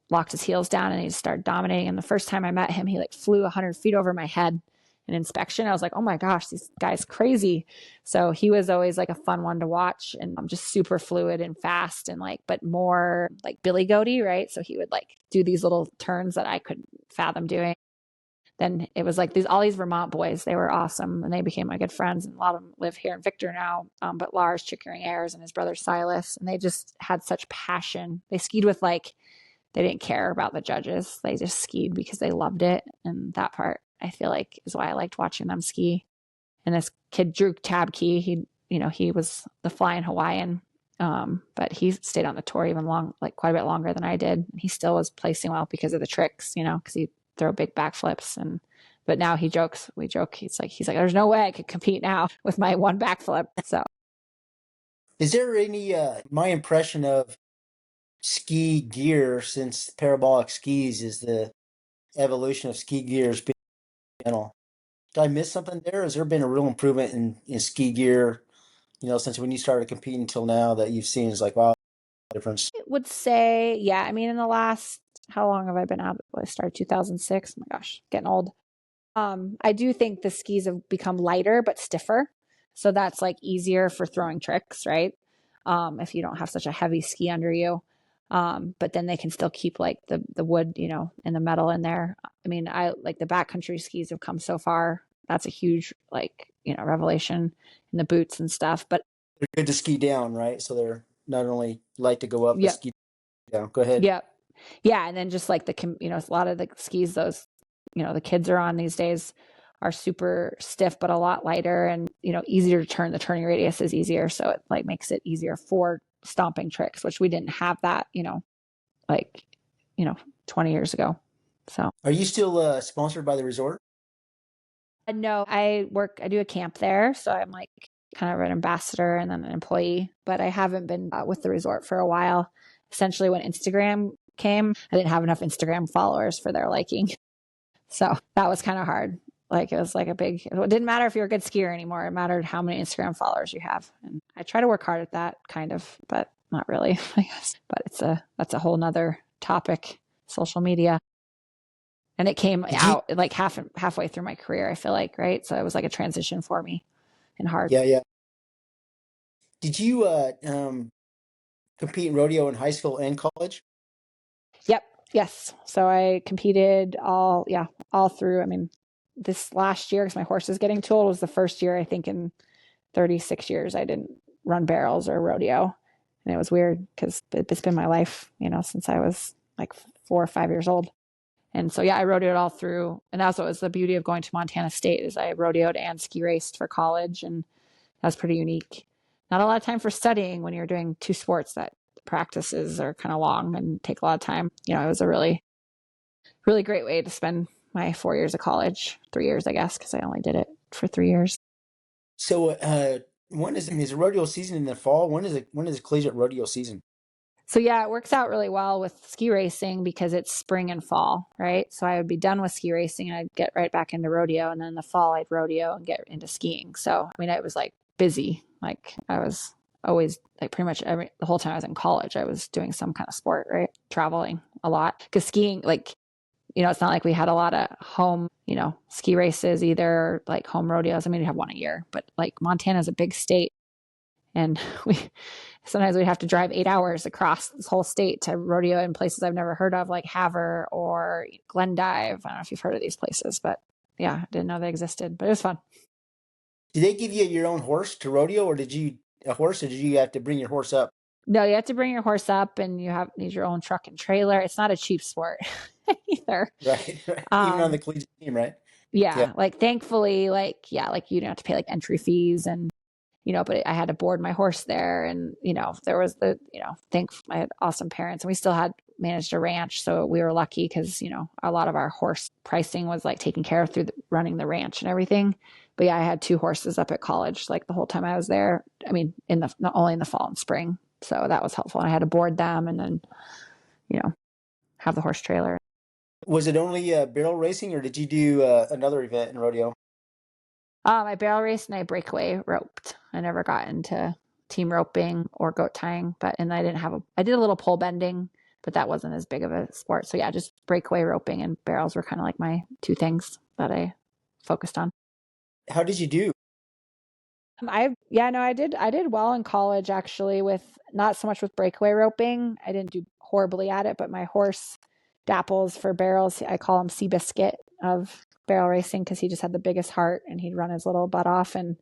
locked his heels down, and he started dominating. And the first time I met him, he like flew 100 feet over my head in inspection. I was like, oh my gosh, this guy's crazy. So he was always like a fun one to watch, and just super fluid and fast, and like, but more like Billy Goaty, right? So he would like do these little turns that I couldn't fathom doing. Then it was like all these Vermont boys. They were awesome, and they became my good friends. And a lot of them live here in Victor now. But Lars Chickering Ayers and his brother Silas, and they just had such passion. They skied with like, they didn't care about the judges. They just skied because they loved it. And that part, I feel like, is why I liked watching them ski. And this kid, Drew Tabke, he was the flying Hawaiian. But he stayed on the tour like quite a bit longer than I did. He still was placing well because of the tricks, because he throw big backflips. But now we joke, he's like, there's no way I could compete now with my one backflip. So Is there any, my impression of ski gear since parabolic skis is the evolution of ski gears being metal. Did I miss something there? Has there been a real improvement in ski gear, since when you started competing till now that you've seen is like, wow, difference? I would say, yeah, I mean, in the last, how long have I been out? I started 2006. Oh my gosh, getting old. I do think the skis have become lighter but stiffer. So that's like easier for throwing tricks, right? If you don't have such a heavy ski under you. But then they can still keep like the wood, and the metal in there. I mean, I like the backcountry skis have come so far. That's a huge, like, revelation in the boots and stuff. But They're good to ski down, right? So they're not only light to go up, but yeah, ski down. Go ahead. yeah, yeah. And then just like a lot of the skis, those, the kids are on these days are super stiff, but a lot lighter, and, easier to turn. The turning radius is easier. So it like makes it easier for stomping tricks, which we didn't have that, like, you know, 20 years ago. So, Are you still sponsored by the resort? no, I do a camp there. So I'm like kind of an ambassador and then an employee, but I haven't been with the resort for a while. Essentially, when Instagram came, I didn't have enough Instagram followers for their liking. So that was kind of hard. Like, it was like it didn't matter if you're a good skier anymore. It mattered how many Instagram followers you have. And I try to work hard at that, kind of, but not really, I guess. But that's a whole nother topic, social media. And it came Did you? out like halfway through my career, I feel like, right? So it was like a transition for me, and hard. Yeah, yeah. Did you compete in rodeo in high school and college? Yep. Yes. So I competed all through. I mean, this last year, because my horse is getting too old, was the first year I think in 36 years I didn't run barrels or rodeo. And it was weird because it's been my life, since I was like 4 or 5 years old. And so, yeah, I rodeoed all through. And that's what was the beauty of going to Montana State is I rodeoed and ski raced for college. And that was pretty unique. Not a lot of time for studying when you're doing two sports that practices are kind of long and take a lot of time. It was a really, really great way to spend my 4 years of college, 3 years, I guess, because I only did it for 3 years. So, when is the rodeo season in the fall? When is the collegiate rodeo season? So yeah, it works out really well with ski racing because it's spring and fall, right? So I would be done with ski racing and I'd get right back into rodeo. And then in the fall, I'd rodeo and get into skiing. So, I mean, I was like busy. Like I was always like pretty much the whole time I was in college, I was doing some kind of sport, right? Traveling a lot. Because skiing, like, it's not like we had a lot of home, ski races either, like home rodeos. I mean, we have one a year, but like Montana's a big state. And sometimes we'd have to drive 8 hours across this whole state to rodeo in places I've never heard of, like Havre or Glendive. I don't know if you've heard of these places, but yeah, I didn't know they existed, but it was fun. Did they give you your own horse to rodeo, or did you have to bring your horse up? No, you have to bring your horse up and need your own truck and trailer. It's not a cheap sport either. Right, right. Even on the Um, collegiate team, right? Yeah. yeah, like thankfully, like, yeah, like you don't have to pay like entry fees and but I had to board my horse there. And, there was I had awesome parents and we still had managed a ranch. So we were lucky because, a lot of our horse pricing was like taken care of through running the ranch and everything. But yeah, I had 2 horses up at college, like the whole time I was there. I mean, not only in the fall and spring. So that was helpful. And I had to board them and then, you know, have the horse trailer. Was it only barrel racing, or did you do another event in rodeo? I barrel raced and I breakaway roped. I never got into team roping or goat tying, and I did a little pole bending, but that wasn't as big of a sport. So yeah, just breakaway roping and barrels were kind of like my two things that I focused on. How did you do? I did well in college actually with not so much with breakaway roping. I didn't do horribly at it, but my horse Dapples for barrels, I call him Seabiscuit of barrel racing because he just had the biggest heart and he'd run his little butt off and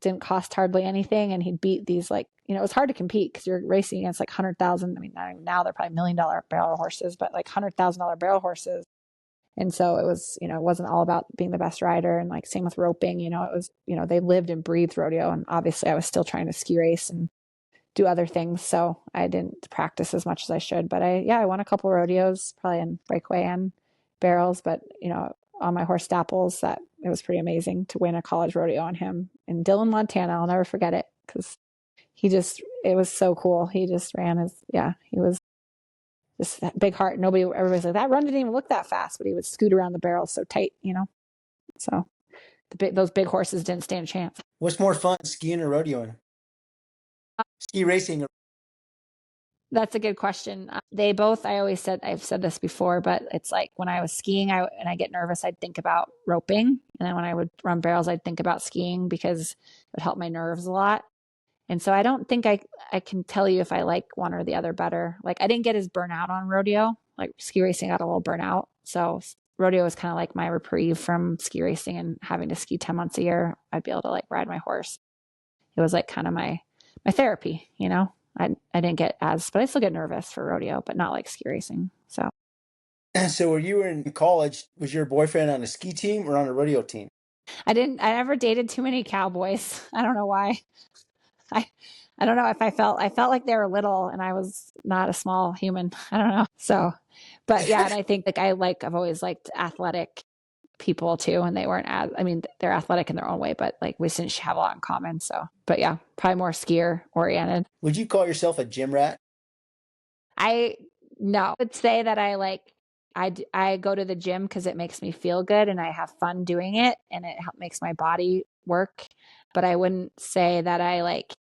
didn't cost hardly anything and he'd beat these like, it was hard to compete because you're racing against like 100,000. I mean, now they're probably $1 million barrel horses, but like $100,000 barrel horses. And so it was, it wasn't all about being the best rider. And like same with roping, it was, they lived and breathed rodeo. And obviously I was still trying to ski race and do other things. So I didn't practice as much as I should, but I won a couple rodeos, probably in breakaway and barrels, but on my horse Dapples, that it was pretty amazing to win a college rodeo on him in Dillon, Montana. I'll never forget it because it was so cool. He just he was just that big heart. Everybody's like, that run didn't even look that fast, but he would scoot around the barrel so tight, So those big horses didn't stand a chance. What's more fun, skiing or rodeoing? Ski racing. That's a good question. I've said this before, but it's like when I was skiing and I get nervous, I'd think about roping. And then when I would run barrels, I'd think about skiing because it would help my nerves a lot. And so I don't think I can tell you if I like one or the other better. Like I didn't get as burnout on rodeo. Like ski racing got a little burnout. So rodeo was kind of like my reprieve from ski racing and having to ski 10 months a year. I'd be able to like ride my horse. It was like kind of my therapy, I didn't get but I still get nervous for rodeo, but not like ski racing. So So when you were in college, was your boyfriend on a ski team or on a rodeo team? I never dated too many cowboys. I don't know why. I, I don't know if I felt like they were little and I was not a small human. I don't know. So, but yeah, and I think like I've always liked athletic people too. And they weren't they're athletic in their own way, but like we didn't have a lot in common. So, but yeah, probably more skier oriented. Would you call yourself a gym rat? I no, I would say that I go to the gym because it makes me feel good and I have fun doing it and it makes my body work. But I wouldn't say that I like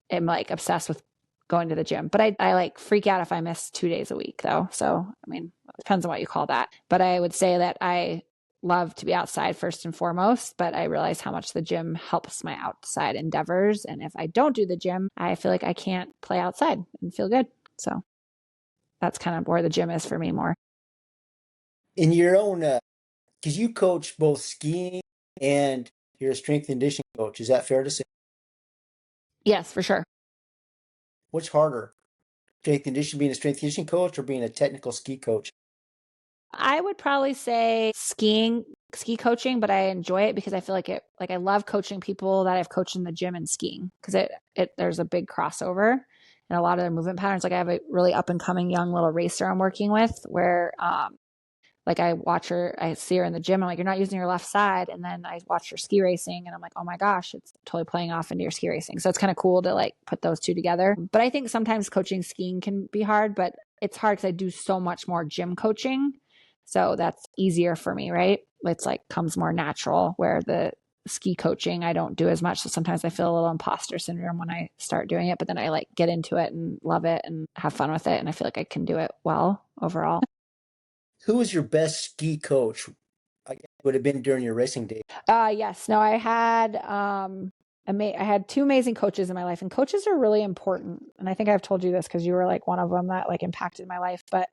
am like obsessed with going to the gym. But I like freak out if I miss 2 days a week though. So I mean, it depends on what you call that. But I would say that I love to be outside first and foremost, but I realize how much the gym helps my outside endeavors. And if I don't do the gym, I feel like I can't play outside and feel good. So that's kind of where the gym is for me more. In your own, because you coach both skiing and you're a strength and conditioning coach. Is that fair to say? Yes, for sure. What's harder, strength and conditioning, being a strength and conditioning coach, or being a technical ski coach? I would probably say ski coaching, but I enjoy it because I feel like I love coaching people that I've coached in the gym and skiing because there's a big crossover and a lot of their movement patterns. Like I have a really up and coming young little racer I'm working with where like I see her in the gym. I'm like, you're not using your left side. And then I watch her ski racing and I'm like, oh my gosh, it's totally playing off into your ski racing. So it's kind of cool to like put those two together. But I think sometimes coaching skiing can be hard, but it's hard because I do so much more gym coaching. So that's easier for me, right? It's like comes more natural where the ski coaching I don't do as much. So sometimes I feel a little imposter syndrome when I start doing it, but then I like get into it and love it and have fun with it. And I feel like I can do it well overall. Who was your best ski coach? I guess it would have been during your racing days. Yes. No, I had two amazing coaches in my life, and coaches are really important. And I think I've told you this because you were like one of them that like impacted my life. But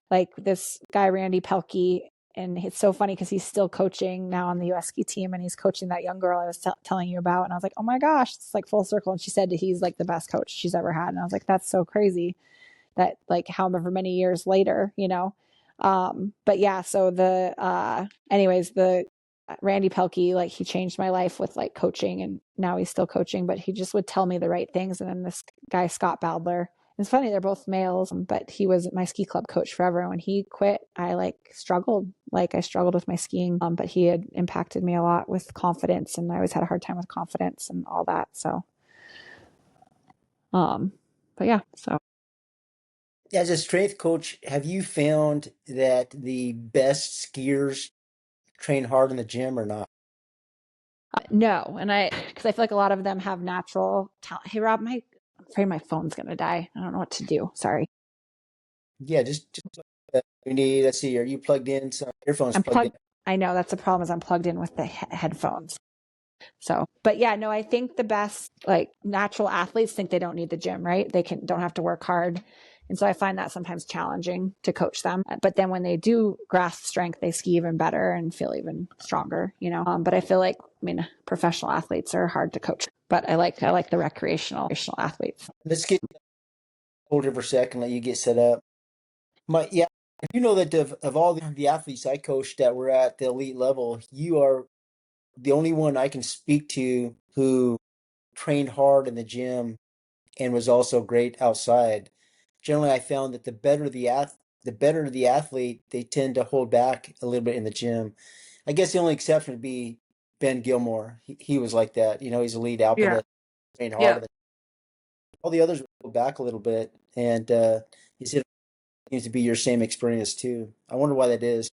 like this guy, Randy Pelkey, and it's so funny because he's still coaching now on the US ski team and he's coaching that young girl I was telling you about. And I was like, oh my gosh, it's like full circle. And she said that he's like the best coach she's ever had. And I was like, that's so crazy that like however many years later, you know. But yeah, so the Randy Pelkey, like he changed my life with like coaching and now he's still coaching, but he just would tell me the right things. And then this guy, Scott Baldler, it's funny, they're both males, but he was my ski club coach forever. And when he quit, I struggled with my skiing. But he had impacted me a lot with confidence and I always had a hard time with confidence and all that. So, but yeah, so. As a strength coach, have you found that the best skiers train hard in the gym or not? No, because I feel like a lot of them have natural talent. Hey, Rob, I'm afraid my phone's gonna die. I don't know what to do. Sorry. Yeah, just we need. Let's see. Are you plugged in? Some earphones I'm plugged in. plugged. I know that's the problem is I'm plugged in with the headphones. So, but yeah, no, I think the best like natural athletes think they don't need the gym, right? They don't have to work hard. And so I find that sometimes challenging to coach them. But then when they do grasp strength, they ski even better and feel even stronger, you know? But I feel like, I mean, professional athletes are hard to coach, but I like the recreational athletes. Let's get hold here for a second. Let you get set up. Yeah. You know that of all the athletes I coached that were at the elite level, you are the only one I can speak to who trained hard in the gym and was also great outside. Generally, I found that the better the athlete, they tend to hold back a little bit in the gym. I guess the only exception would be Ben Gilmore. He was like that. You know, he's a lead Yeah. alpinist, trained hard. Yeah. All the others would go back a little bit, and he said it seems to be your same experience too. I wonder why that is.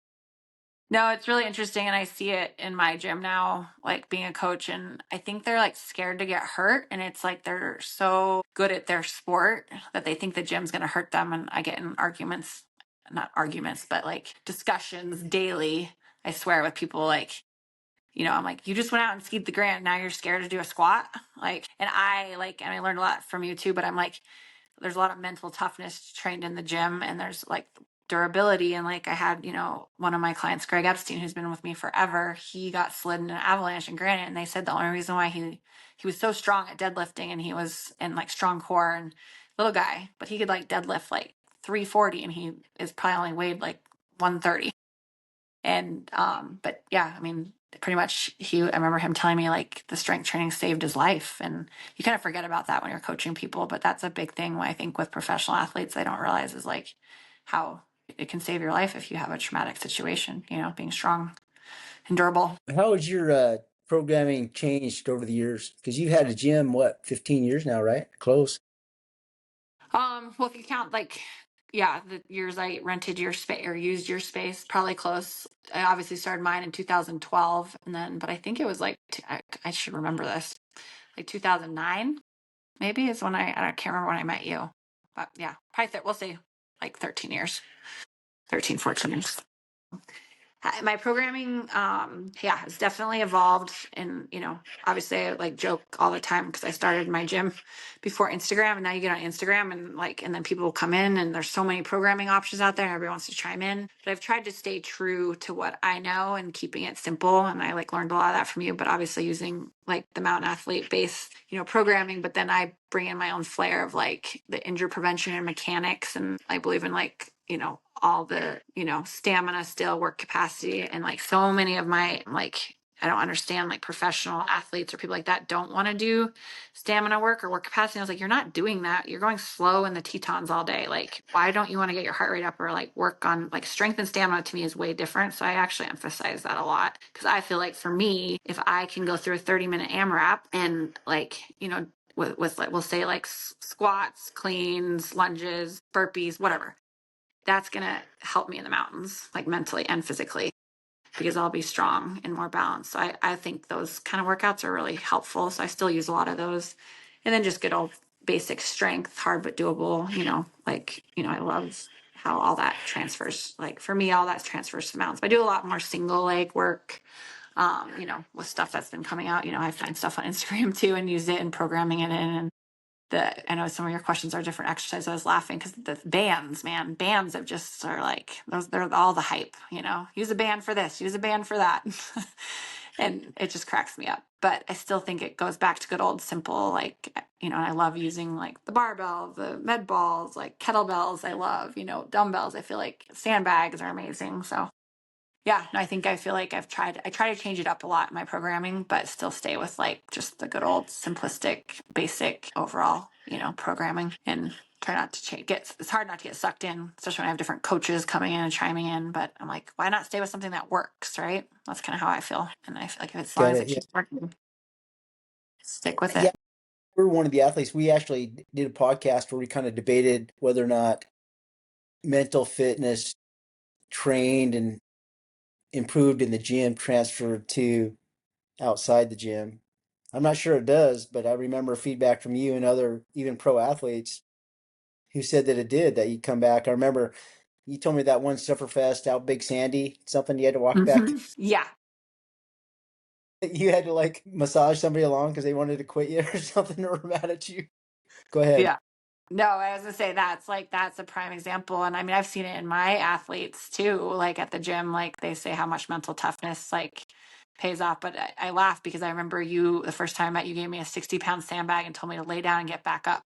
No, it's really interesting. And I see it in my gym now, like being a coach. And I think they're like scared to get hurt. And it's like they're so good at their sport that they think the gym's going to hurt them. And I get in arguments, not arguments, but like discussions daily, I swear, with people like, you know, I'm like, you just went out and skied the Grand. Now you're scared to do a squat. And I learned a lot from you too, but I'm like, there's a lot of mental toughness trained in the gym and there's like durability. And like I had, you know, one of my clients, Greg Epstein, who's been with me forever, he got slid in an avalanche in granite. And they said the only reason why he was so strong at deadlifting and he was in like strong core and little guy, but he could like deadlift like 340 and he is probably only weighed like 130. And but yeah, I mean, pretty much I remember him telling me like the strength training saved his life. And you kind of forget about that when you're coaching people, but that's a big thing I think with professional athletes they don't realize is like how it can save your life if you have a traumatic situation, you know, being strong and durable. How has your programming changed over the years? Because you've had a gym, what, 15 years now, right? Close. Well, if you count like, yeah, the years I rented your space or used your space, probably close. I obviously started mine in 2012, and then, but I think it was like I should remember this, like 2009, maybe is when I can't remember when I met you, but yeah, probably we'll say like 13 years, 13, 14 years. My programming, yeah, it's definitely evolved. And, obviously I like joke all the time because I started my gym before Instagram, and now you get on Instagram and then people will come in and there's so many programming options out there and everybody wants to chime in. But I've tried to stay true to what I know and keeping it simple. And I like learned a lot of that from you, but obviously using like the mountain athlete base, programming, but then I bring in my own flair of like the injury prevention and mechanics. And I believe in like, all the, stamina still work capacity. And like so many of my, like, I don't understand like professional athletes or people like that don't want to do stamina work or work capacity. I was like, you're not doing that. You're going slow in the Tetons all day. Like, why don't you want to get your heart rate up or like work on like strength and stamina? To me is way different. So I actually emphasize that a lot because I feel like for me, if I can go through a 30-minute AMRAP and like, with like, we'll say like squats, cleans, lunges, burpees, whatever, that's going to help me in the mountains, like mentally and physically, because I'll be strong and more balanced. So I think those kind of workouts are really helpful. So I still use a lot of those. And then just good old basic strength, hard but doable, I love how all that transfers. Like for me, all that transfers to mountains. But I do a lot more single leg work, with stuff that's been coming out. I find stuff on Instagram too and use it and programming it in. And I know some of your questions are different exercises. I was laughing because the bands, man, bands have just are like those. They're all the hype, use a band for this, use a band for that. And it just cracks me up. But I still think it goes back to good old simple, like, and I love using like the barbell, the med balls, like kettlebells. I love, dumbbells. I feel like sandbags are amazing. So yeah, no, I feel like I try to change it up a lot in my programming, but still stay with like just the good old simplistic, basic overall, programming, and try not to it's hard not to get sucked in, especially when I have different coaches coming in and chiming in, but I'm like, why not stay with something that works, right? That's kind of how I feel. And I feel like if as long Got as it. it Yeah. keeps working, stick with Yeah. it. We're one of the athletes. We actually did a podcast where we kind of debated whether or not mental fitness trained and improved in the gym transferred to outside the gym. I'm not sure it does, but I remember feedback from you and other even pro athletes who said that it did, that you'd come back. I remember you told me that one Sufferfest out Big Sandy, something you had to walk back. Yeah. You had to like massage somebody along because they wanted to quit you or something or were mad at you. Go ahead. Yeah. No, I was gonna say that's a prime example. And I mean, I've seen it in my athletes too, like at the gym, like they say how much mental toughness like pays off. But I laugh because I remember the first time I met you gave me a 60-pound sandbag and told me to lay down and get back up.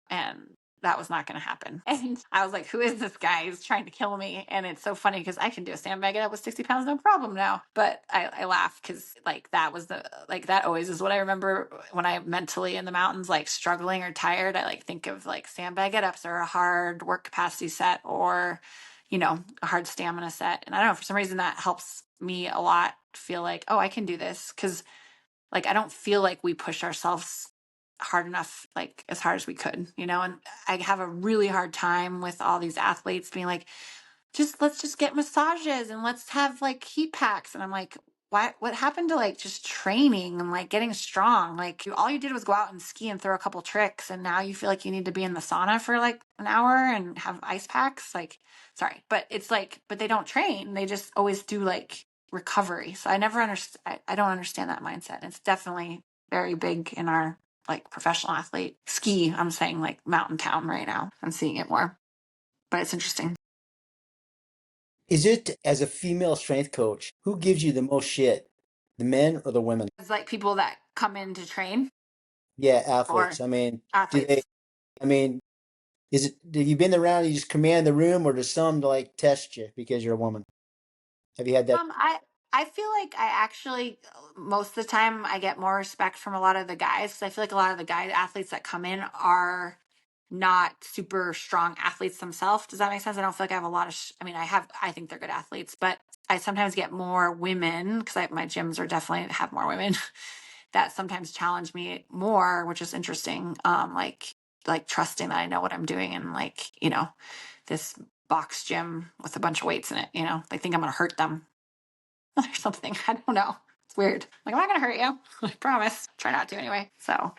And that was not going to happen. And I was like, who is this guy? He's trying to kill me. And it's so funny because I can do a sandbag up with 60 pounds, no problem now. But I laugh because like that always is what I remember when I mentally in the mountains, like struggling or tired. I like think of like sandbag get ups or a hard work capacity set or, a hard stamina set. And I don't know, for some reason that helps me a lot feel like, oh, I can do this. Cause like I don't feel like we push ourselves hard enough, like as hard as we could, and I have a really hard time with all these athletes being like, let's just get massages and let's have like heat packs. And I'm like, what happened to like just training and like getting strong? Like all you did was go out and ski and throw a couple tricks. And now you feel like you need to be in the sauna for like an hour and have ice packs. Like, sorry, but it's like, but they don't train. They just always do like recovery. So I never understand. I don't understand that mindset. It's definitely very big in our like professional athlete ski. I'm saying like mountain town right now. I'm seeing it more, but it's interesting. Is it as a female strength coach, who gives you the most shit? The men or the women? It's like people that come in to train Yeah, or athletes. I mean, do they, athletes. I mean, is it, have you been around, you just command the room or does some like test you because you're a woman? Have you had that? I feel like I actually most of the time I get more respect from a lot of the guys because I feel like a lot of the guy athletes that come in are not super strong athletes themselves. Does that make sense? I don't feel like I have a lot of. I think they're good athletes, but I sometimes get more women because my gyms are definitely have more women that sometimes challenge me more, which is interesting. Like trusting that I know what I'm doing and like this box gym with a bunch of weights in it. They think I'm gonna hurt them or something. I don't know. It's weird. Like, I'm not going to hurt you. I promise. Try not to anyway. So,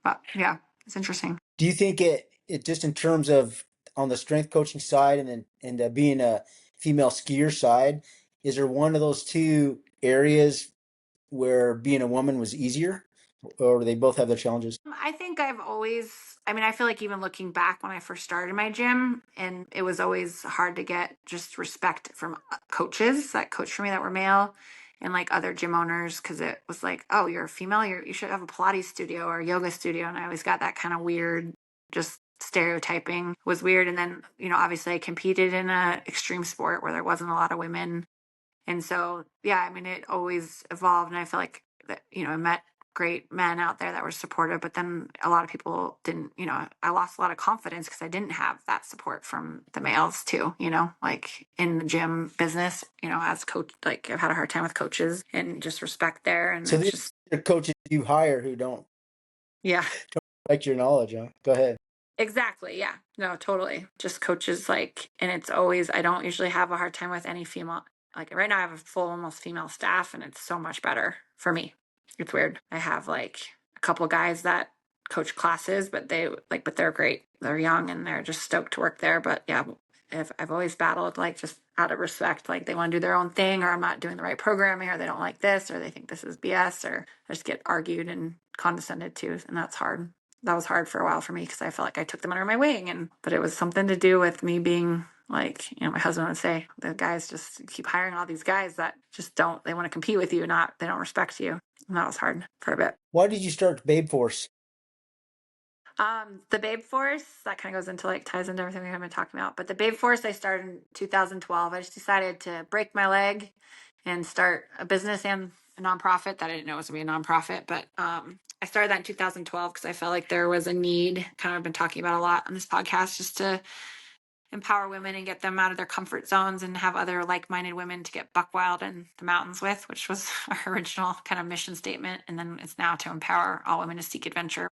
but yeah, it's interesting. Do you think it just in terms of on the strength coaching side and then and being a female skier side, Is there one of those two areas where being a woman was easier, or do they both have their challenges? I think I've always, I mean, I feel like even looking back when I first started my gym, and it was always hard to get just respect from coaches that coached for me that were male and like other gym owners because it was like, oh, you're a female, you should have a Pilates studio or a yoga studio. And I always got that kind of weird, just stereotyping was weird. And then, obviously I competed in a extreme sport where there wasn't a lot of women. And so, yeah, I mean, it always evolved. And I feel like that, I met great men out there that were supportive, but then a lot of people didn't, I lost a lot of confidence because I didn't have that support from the males too, like in the gym business, as coach, like I've had a hard time with coaches and just respect there. And So it's these just, are coaches you hire who don't yeah. respect your knowledge, huh? Go ahead. Exactly. Yeah. No, totally. Just coaches like, and it's always, I don't usually have a hard time with any female. Like right now, I have a full, almost female staff, and it's so much better for me. It's weird. I have like a couple of guys that coach classes, but but they're great. They're young and they're just stoked to work there. But yeah, if I've always battled like just out of respect, like they want to do their own thing, or I'm not doing the right programming, or they don't like this, or they think this is BS, or I just get argued and condescended to, and that's hard. That was hard for a while for me because I felt like I took them under my wing, but it was something to do with me being like, my husband would say, the guys just keep hiring all these guys that just don't, they want to compete with you, not, they don't respect you. And that was hard for a bit. Why did you start Babe Force? The Babe Force, that kind of goes into like ties into everything we have been talking about. But the Babe Force I started in 2012. I just decided to break my leg and start a business and a nonprofit that I didn't know was gonna be a nonprofit. But I started that in 2012 because I felt like there was a need, kind of I've been talking about a lot on this podcast, just to empower women and get them out of their comfort zones and have other like-minded women to get buck wild in the mountains with, which was our original kind of mission statement. And then it's now to empower all women to seek adventure.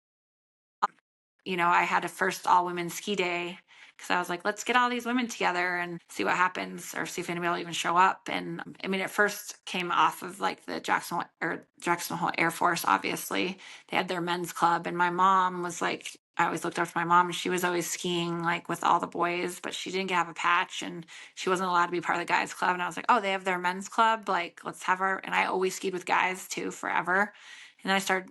I had a first all women ski day because I was like, let's get all these women together and see what happens, or see if anybody will even show up. And I mean, it first came off of like the Jackson Hole Air Force. Obviously, they had their men's club, and my mom was like, I always looked up to my mom, and she was always skiing like with all the boys, but she didn't have a patch, and she wasn't allowed to be part of the guys club. And I was like, oh, they have their men's club, like let's have her. And I always skied with guys too forever. And then I started,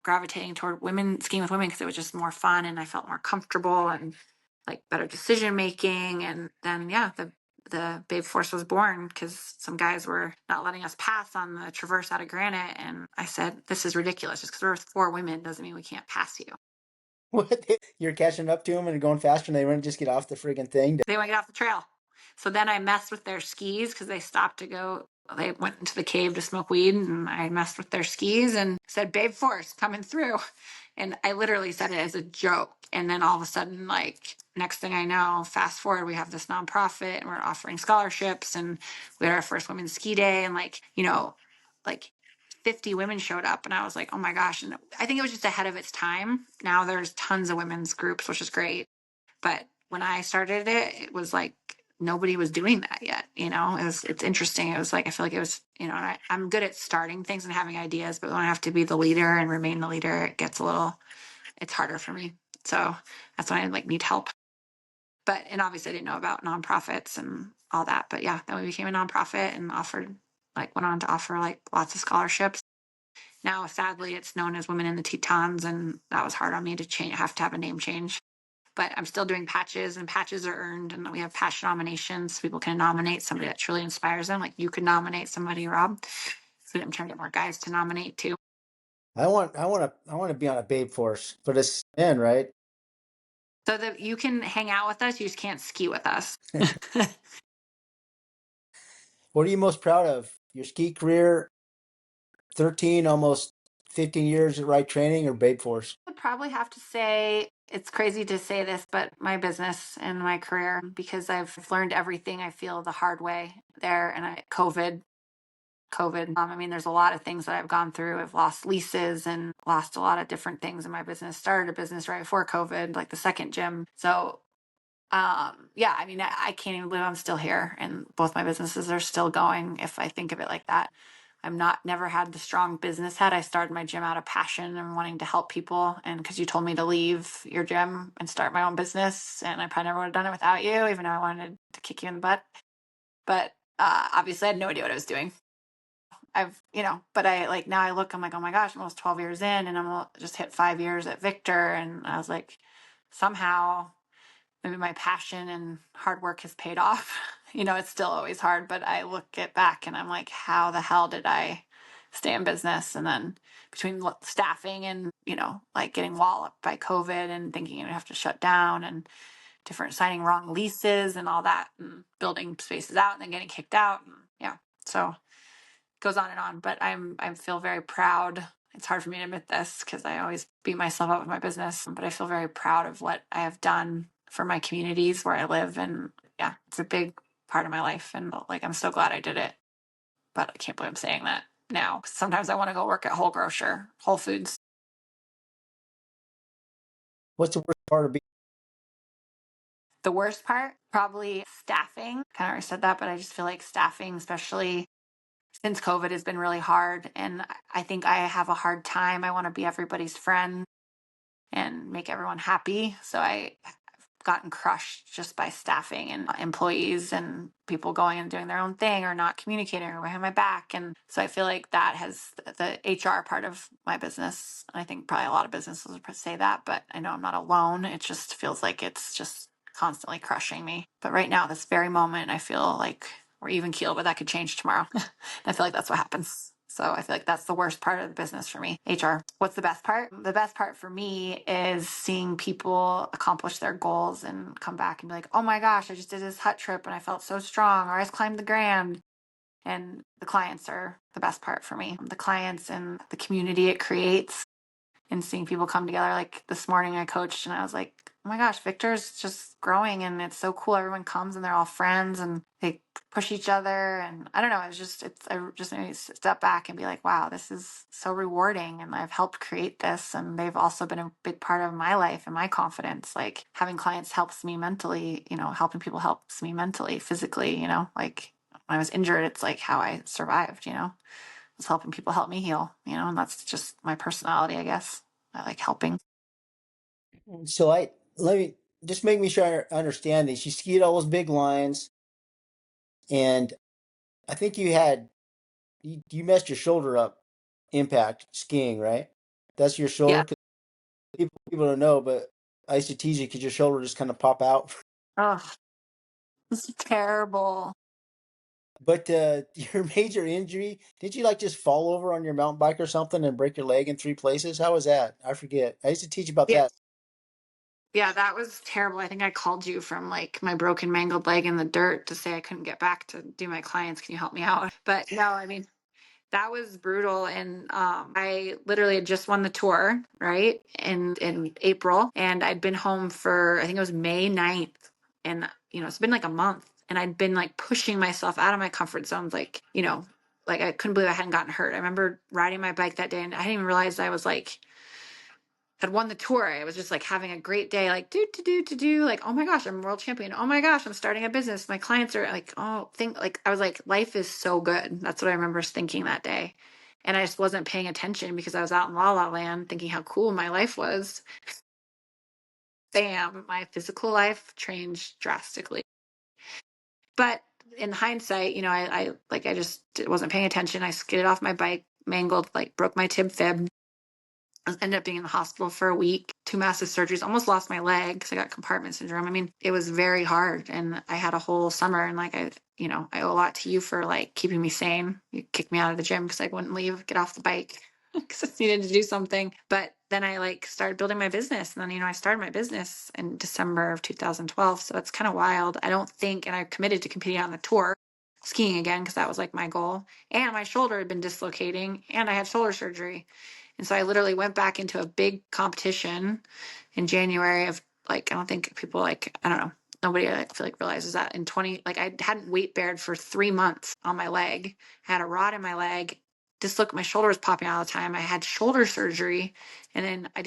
gravitating toward women, skiing with women, because it was just more fun and I felt more comfortable and like better decision making. And then, yeah, the Babe Force was born because some guys were not letting us pass on the traverse out of granite. And I said, this is ridiculous. Just because we're 4 women doesn't mean we can't pass you. What? You're catching up to them and going faster, and they want to just get off the friggin' thing. They want to get off the trail. So then I messed with their skis because they stopped to go. They went into the cave to smoke weed, and I messed with their skis and said, Babe Force coming through. And I literally said it as a joke. And then all of a sudden, like, next thing I know, fast forward, we have this nonprofit and we're offering scholarships, and we had our first women's ski day, and like 50 women showed up, and I was like, oh my gosh. And I think it was just ahead of its time. Now there's tons of women's groups, which is great. But when I started it, it was like nobody was doing that yet. It's interesting. It was like, I feel like it was, I'm good at starting things and having ideas, but when I have to be the leader and remain the leader, it's harder for me. So that's when I like need help. And obviously I didn't know about nonprofits and all that. But yeah, then we became a nonprofit and went on to offer like lots of scholarships. Now, sadly, it's known as Women in the Tetons, and that was hard on me to change. I have to have a name change, but I'm still doing patches, and patches are earned, and we have patch nominations. People can nominate somebody that truly inspires them. Like you could nominate somebody, Rob. So I'm trying to get more guys to nominate too. I want to be on a Babe Force, but it's men, right? So that you can hang out with us, you just can't ski with us. What are you most proud of? Your ski career, 13, almost 15 years at Wright Training, or Babe Force? I would probably have to say, it's crazy to say this, but my business and my career, because I've learned everything I feel the hard way there. And COVID. I mean, there's a lot of things that I've gone through. I've lost leases and lost a lot of different things in my business. Started a business right before COVID, like the second gym. So, yeah, I mean, I can't even believe I'm still here, and both my businesses are still going. If I think of it like that, never had the strong business head. I started my gym out of passion and wanting to help people. And because you told me to leave your gym and start my own business, and I probably never would have done it without you, even though I wanted to kick you in the butt. But Obviously I had no idea what I was doing. But I like now I look, I'm like, oh my gosh, I'm almost 12 years in and just hit 5 years at Victor. And I was like, somehow maybe my passion and hard work has paid off. It's still always hard, but I look it back and I'm like, how the hell did I stay in business? And then between staffing and, like getting walloped by COVID and thinking you'd have to shut down and different signing wrong leases and all that and building spaces out and then getting kicked out. And yeah. So it goes on and on, but I feel very proud. It's hard for me to admit this because I always beat myself up with my business, but I feel very proud of what I have done for my communities where I live. And yeah, it's a big part of my life. And like, I'm so glad I did it, but I can't believe I'm saying that now. Sometimes I want to go work at Whole Foods. What's the worst part of being? The worst part, probably staffing. Kind of already said that, but I just feel like staffing, especially since COVID, has been really hard. And I think I have a hard time. I want to be everybody's friend and make everyone happy. So I've gotten crushed just by staffing and employees and people going and doing their own thing or not communicating or behind my back. And so I feel like that has the HR part of my business. I think probably a lot of businesses would say that, but I know I'm not alone. It just feels like it's just constantly crushing me. But right now, this very moment, I feel like we're even keel, but that could change tomorrow. And I feel like that's what happens. So I feel like that's the worst part of the business for me, HR. What's the best part? The best part for me is seeing people accomplish their goals and come back and be like, oh my gosh, I just did this hut trip and I felt so strong, or I just climbed the Grand. And the clients are the best part for me. The clients and the community it creates and seeing people come together. Like this morning I coached and I was like, oh my gosh, Victor's just growing and it's so cool. Everyone comes and they're all friends and they push each other. And I don't know, I just made me step back and be like, wow, this is so rewarding. And I've helped create this. And they've also been a big part of my life and my confidence. Like having clients helps me mentally, helping people helps me mentally, physically, like when I was injured, it's like how I survived, was helping people help me heal, and that's just my personality, I guess. I like helping. So I let me just make me sure I understand this. You skied all those big lines, and I think you messed your shoulder up impact skiing, right? That's your shoulder. Yeah. 'Cause people don't know, but I used to tease you because your shoulder just kind of pop out. Oh, this is terrible. But your major injury, did you like just fall over on your mountain bike or something and break your leg in three places? How was that? I forget. I used to teach about Yeah. that. Yeah, that was terrible. I think I called you from like my broken, mangled leg in the dirt to say I couldn't get back to do my clients. Can you help me out? But no, I mean, that was brutal. And I literally had just won the tour, right? In April. And I'd been home for, I think it was May 9th. And, it's been like a month. And I'd been like pushing myself out of my comfort zones, like I couldn't believe I hadn't gotten hurt. I remember riding my bike that day and I didn't even realize I was like, had won the tour. I was just like having a great day, like do, like, oh my gosh, I'm world champion. Oh my gosh, I'm starting a business. My clients are like, I was like, life is so good. That's what I remember thinking that day. And I just wasn't paying attention because I was out in La La Land thinking how cool my life was. Bam, my physical life changed drastically. But in hindsight, I just wasn't paying attention. I skidded off my bike, mangled, like broke my tib fib. I ended up being in the hospital for a week, two massive surgeries, almost lost my leg because I got compartment syndrome. I mean, it was very hard. And I had a whole summer and I owe a lot to you for like keeping me sane. You kicked me out of the gym because I wouldn't leave, get off the bike because I needed to do something. But then I like started building my business. And then, I started my business in December of 2012. So it's kind of wild. I don't think, and I committed to competing on the tour skiing again because that was like my goal. And my shoulder had been dislocating and I had shoulder surgery. And so I literally went back into a big competition in January of like, I don't think people like, I don't know. Nobody I feel like realizes that in 20, like I hadn't weight bared for 3 months on my leg, I had a rod in my leg. My shoulder was popping out all the time. I had shoulder surgery. And then I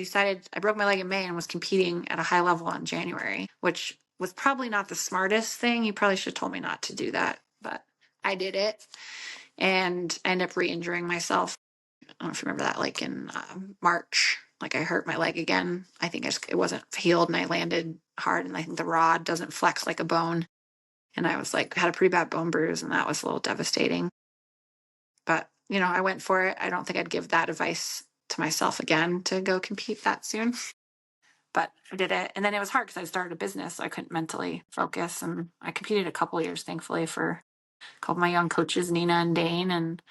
broke my leg in May and was competing at a high level in January, which was probably not the smartest thing. You probably should have told me not to do that, but I did it and I ended up re-injuring myself. I don't know if you remember that, like in March, like I hurt my leg again. I think it wasn't healed and I landed hard and I think the rod doesn't flex like a bone. And I was like, had a pretty bad bone bruise, and that was a little devastating. But, I went for it. I don't think I'd give that advice to myself again to go compete that soon. But I did it. And then it was hard because I started a business, so I couldn't mentally focus. And I competed a couple of years, thankfully, for a couple of my young coaches, Nina and Dane. And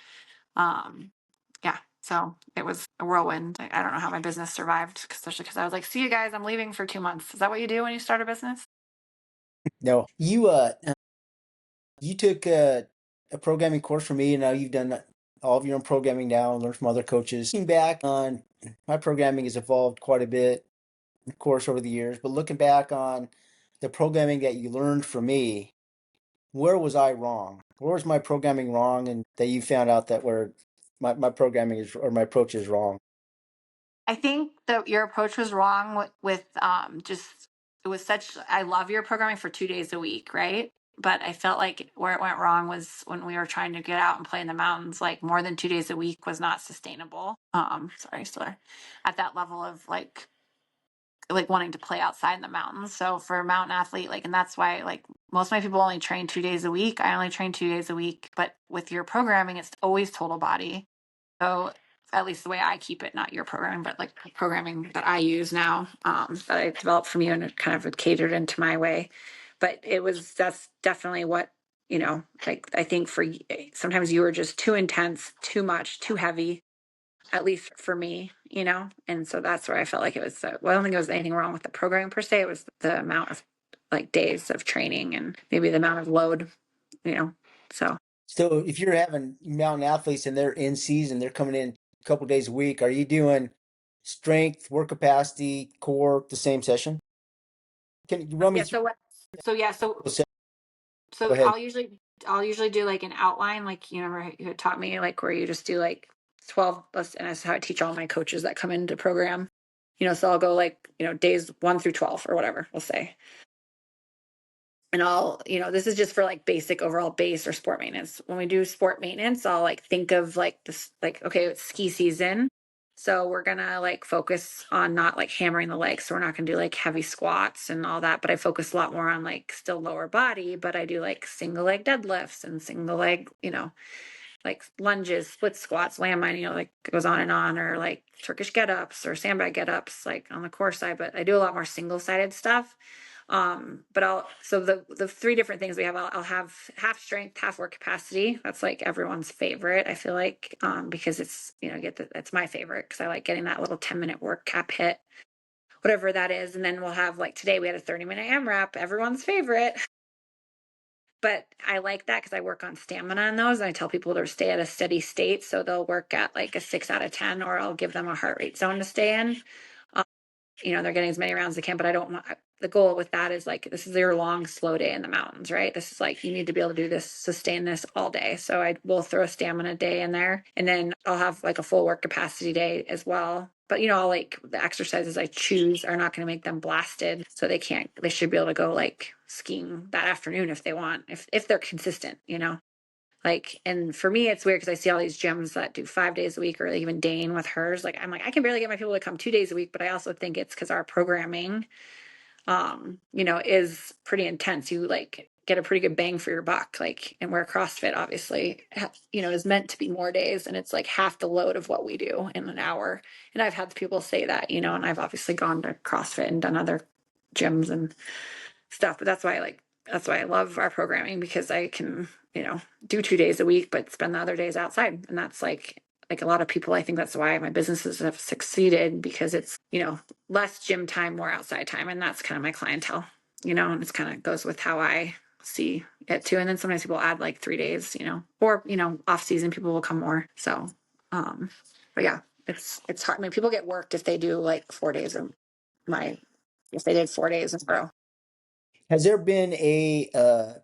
yeah, so it was a whirlwind. I don't know how my business survived, especially because I was like, see you guys, I'm leaving for 2 months. Is that what you do when you start a business? No, you took a programming course from me, and now you've done all of your own programming now and learned from other coaches. Looking back on my programming has evolved quite a bit, of course, over the years. But looking back on the programming that you learned from me, where was I wrong? Where was my programming wrong, and that you found out that where my programming is or my approach is wrong? I think that your approach was wrong with just it was such I love your programming for 2 days a week, right? But I felt like where it went wrong was when we were trying to get out and play in the mountains, like more than 2 days a week was not sustainable. Sorry, still at that level of like wanting to play outside in the mountains. So for a mountain athlete, and that's why like most of my people only train 2 days a week. I only train 2 days a week, but with your programming, it's always total body. So at least the way I keep it, not your programming, but like programming that I use now, that I developed from you and it kind of catered into my way. But that's definitely what, like I think sometimes you were just too intense, too much, too heavy, at least for me, and so that's where I felt like it was, well, I don't think there was anything wrong with the programming per se. It was the amount of like days of training and maybe the amount of load, you know, so. So if you're having mountain athletes and they're in season, they're coming in a couple days a week, are you doing strength, work capacity, core, the same session? Can you run me Yeah. through So what? So yeah. So those? Go so ahead. I'll usually do like an outline, like you had taught me, like where you just do like 12, and that's how I teach all my coaches that come into program. So I'll go like, days 1 through 12 or whatever we'll say. And this is just for like basic overall base or sport maintenance. When we do sport maintenance, I'll like think of like this, like, okay, it's ski season. So we're gonna like focus on not like hammering the legs. So we're not gonna do like heavy squats and all that, but I focus a lot more on like still lower body, but I do like single leg deadlifts and single leg, like lunges, split squats, landmine, like it goes on and on, or like Turkish get ups or sandbag get ups, like on the core side, but I do a lot more single sided stuff. But so the three different things we have, I'll have half strength, half work capacity. That's like everyone's favorite, I feel like, because it's, it's my favorite because I like getting that little 10-minute work cap hit, whatever that is. And then we'll have like today we had a 30-minute AMRAP, everyone's favorite. But I like that because I work on stamina on those. And I tell people to stay at a steady state. So they'll work at like a 6 out of 10, or I'll give them a heart rate zone to stay in. They're getting as many rounds as they can, but I don't want, the goal with that is like, this is your long, slow day in the mountains, right? This is like, you need to be able to do this, sustain this all day. So I will throw a stamina day in there, and then I'll have like a full work capacity day as well. But I'll like the exercises I choose are not going to make them blasted. So they should be able to go like skiing that afternoon if they want, if they're consistent, like, and for me, it's weird because I see all these gyms that do 5 days a week, or even Dane with hers. Like, I'm like, I can barely get my people to come 2 days a week, but I also think it's because our programming, is pretty intense. You like get a pretty good bang for your buck. Like, and where CrossFit obviously, is meant to be more days, and it's like half the load of what we do in an hour. And I've had people say that, and I've obviously gone to CrossFit and done other gyms and stuff. But that's why I love our programming, because I can, do 2 days a week, but spend the other days outside. And that's like a lot of people, I think that's why my businesses have succeeded, because it's, less gym time, more outside time. And that's kind of my clientele, and it's kind of goes with how I see it too. And then sometimes people add like 3 days, or, off season, people will come more. So, but yeah, it's hard. I mean, people get worked if they do like 4 days of if they did 4 days in a row. Has there been a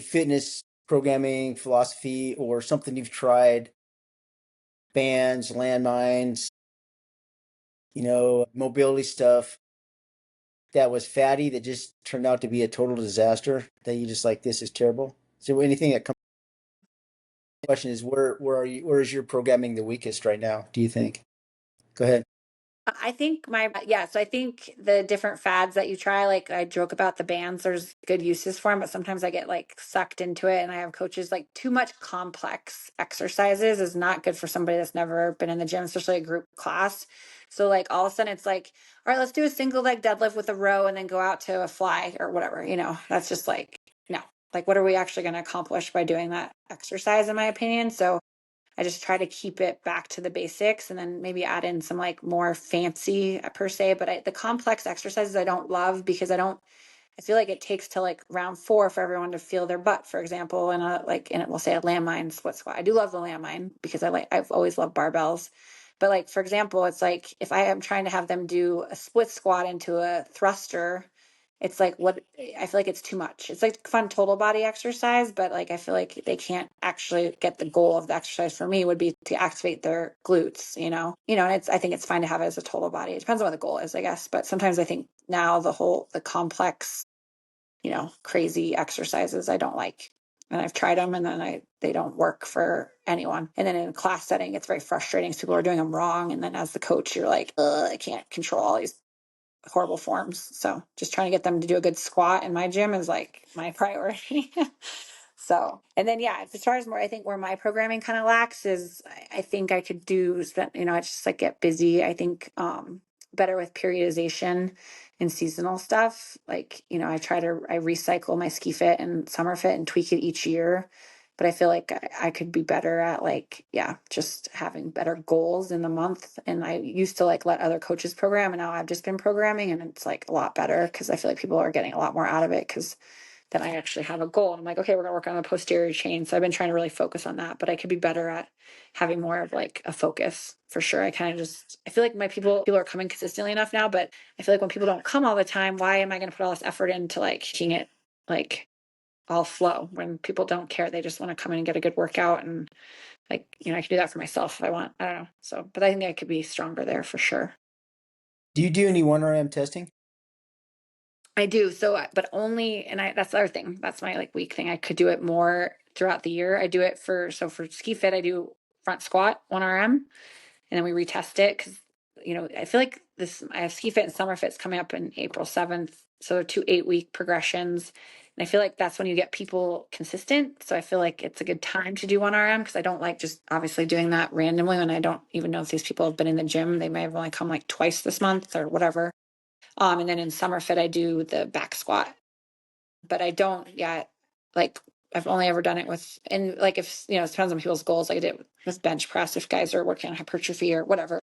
fitness programming philosophy or something you've tried, bands, landmines, mobility stuff that was fatty that just turned out to be a total disaster that you just like, this is terrible? Is there anything that comes? The question is, where is your programming the weakest right now, do you think? Go ahead. I think so I think the different fads that you try, like I joke about the bands, there's good uses for them, but sometimes I get like sucked into it and I have coaches like too much complex exercises is not good for somebody that's never been in the gym, especially a group class. So like all of a sudden it's like, all right, let's do a single leg deadlift with a row and then go out to a fly or whatever, that's just like, no, like what are we actually going to accomplish by doing that exercise, in my opinion? So I just try to keep it back to the basics and then maybe add in some like more fancy per se. But the complex exercises I don't love because I feel like it takes till like round 4 for everyone to feel their butt, for example, and it will say a landmine split squat. I do love the landmine because I've always loved barbells. But like, for example, it's like if I am trying to have them do a split squat into a thruster, it's like what I feel like it's too much. It's like fun total body exercise, but like I feel like they can't actually get the goal of the exercise for me would be to activate their glutes, and I think it's fine to have it as a total body. It depends on what the goal is, I guess. But sometimes I think now the complex, crazy exercises I don't like. And I've tried them and then they don't work for anyone. And then in a class setting, it's very frustrating because people are doing them wrong. And then as the coach, you're like, I can't control all these horrible forms. So just trying to get them to do a good squat in my gym is like my priority. So, and then, yeah, as far as more, I think where my programming kind of lacks is I think I could do, I just like get busy. I think, better with periodization and seasonal stuff. Like, I recycle my ski fit and summer fit and tweak it each year. But I feel like I could be better at like, yeah, just having better goals in the month. And I used to like let other coaches program and now I've just been programming and it's like a lot better because I feel like people are getting a lot more out of it because then I actually have a goal. And I'm like, okay, we're gonna work on the posterior chain. So I've been trying to really focus on that, but I could be better at having more of like a focus for sure. I feel like my people are coming consistently enough now, but I feel like when people don't come all the time, why am I going to put all this effort into like making it like all flow when people don't care? They just want to come in and get a good workout. And like, I can do that for myself if I want. I don't know. So, but I think I could be stronger there for sure. Do you do any 1RM testing? I do. So, but only, that's the other thing. That's my like weak thing. I could do it more throughout the year. I do it for ski fit, I do front squat 1RM and then we retest it. Cause I feel like I have ski fit and summer fits coming up in April 7th. So 2 8-week progressions. And I feel like that's when you get people consistent. So I feel like it's a good time to do 1RM because I don't like just obviously doing that randomly when I don't even know if these people have been in the gym. They may have only come like twice this month or whatever. And then in summer fit, I do the back squat, but I don't yet like I've only ever done it with, and like if, it depends on people's goals. Like I did with bench press, if guys are working on hypertrophy or whatever,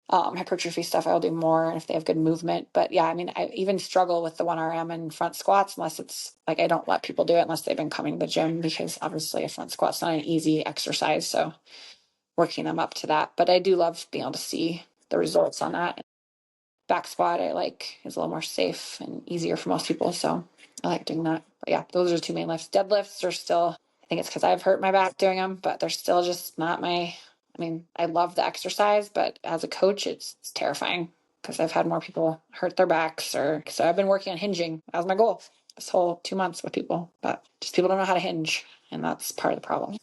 hypertrophy stuff, I'll do more if they have good movement. But yeah, I mean, I even struggle with the 1RM and front squats unless it's like, I don't let people do it unless they've been coming to the gym because obviously a front squat's not an easy exercise. So working them up to that, but I do love being able to see the results on that. Back squat I like is a little more safe and easier for most people, so I like doing that. But yeah, those are the two main lifts. Deadlifts are still, I think it's because I've hurt my back doing them, but they're still just not I mean, I love the exercise, but as a coach it's terrifying because I've had more people hurt their backs, or so I've been working on hinging. That was my goal this whole 2 months with people, but just people don't know how to hinge, and that's part of the problem.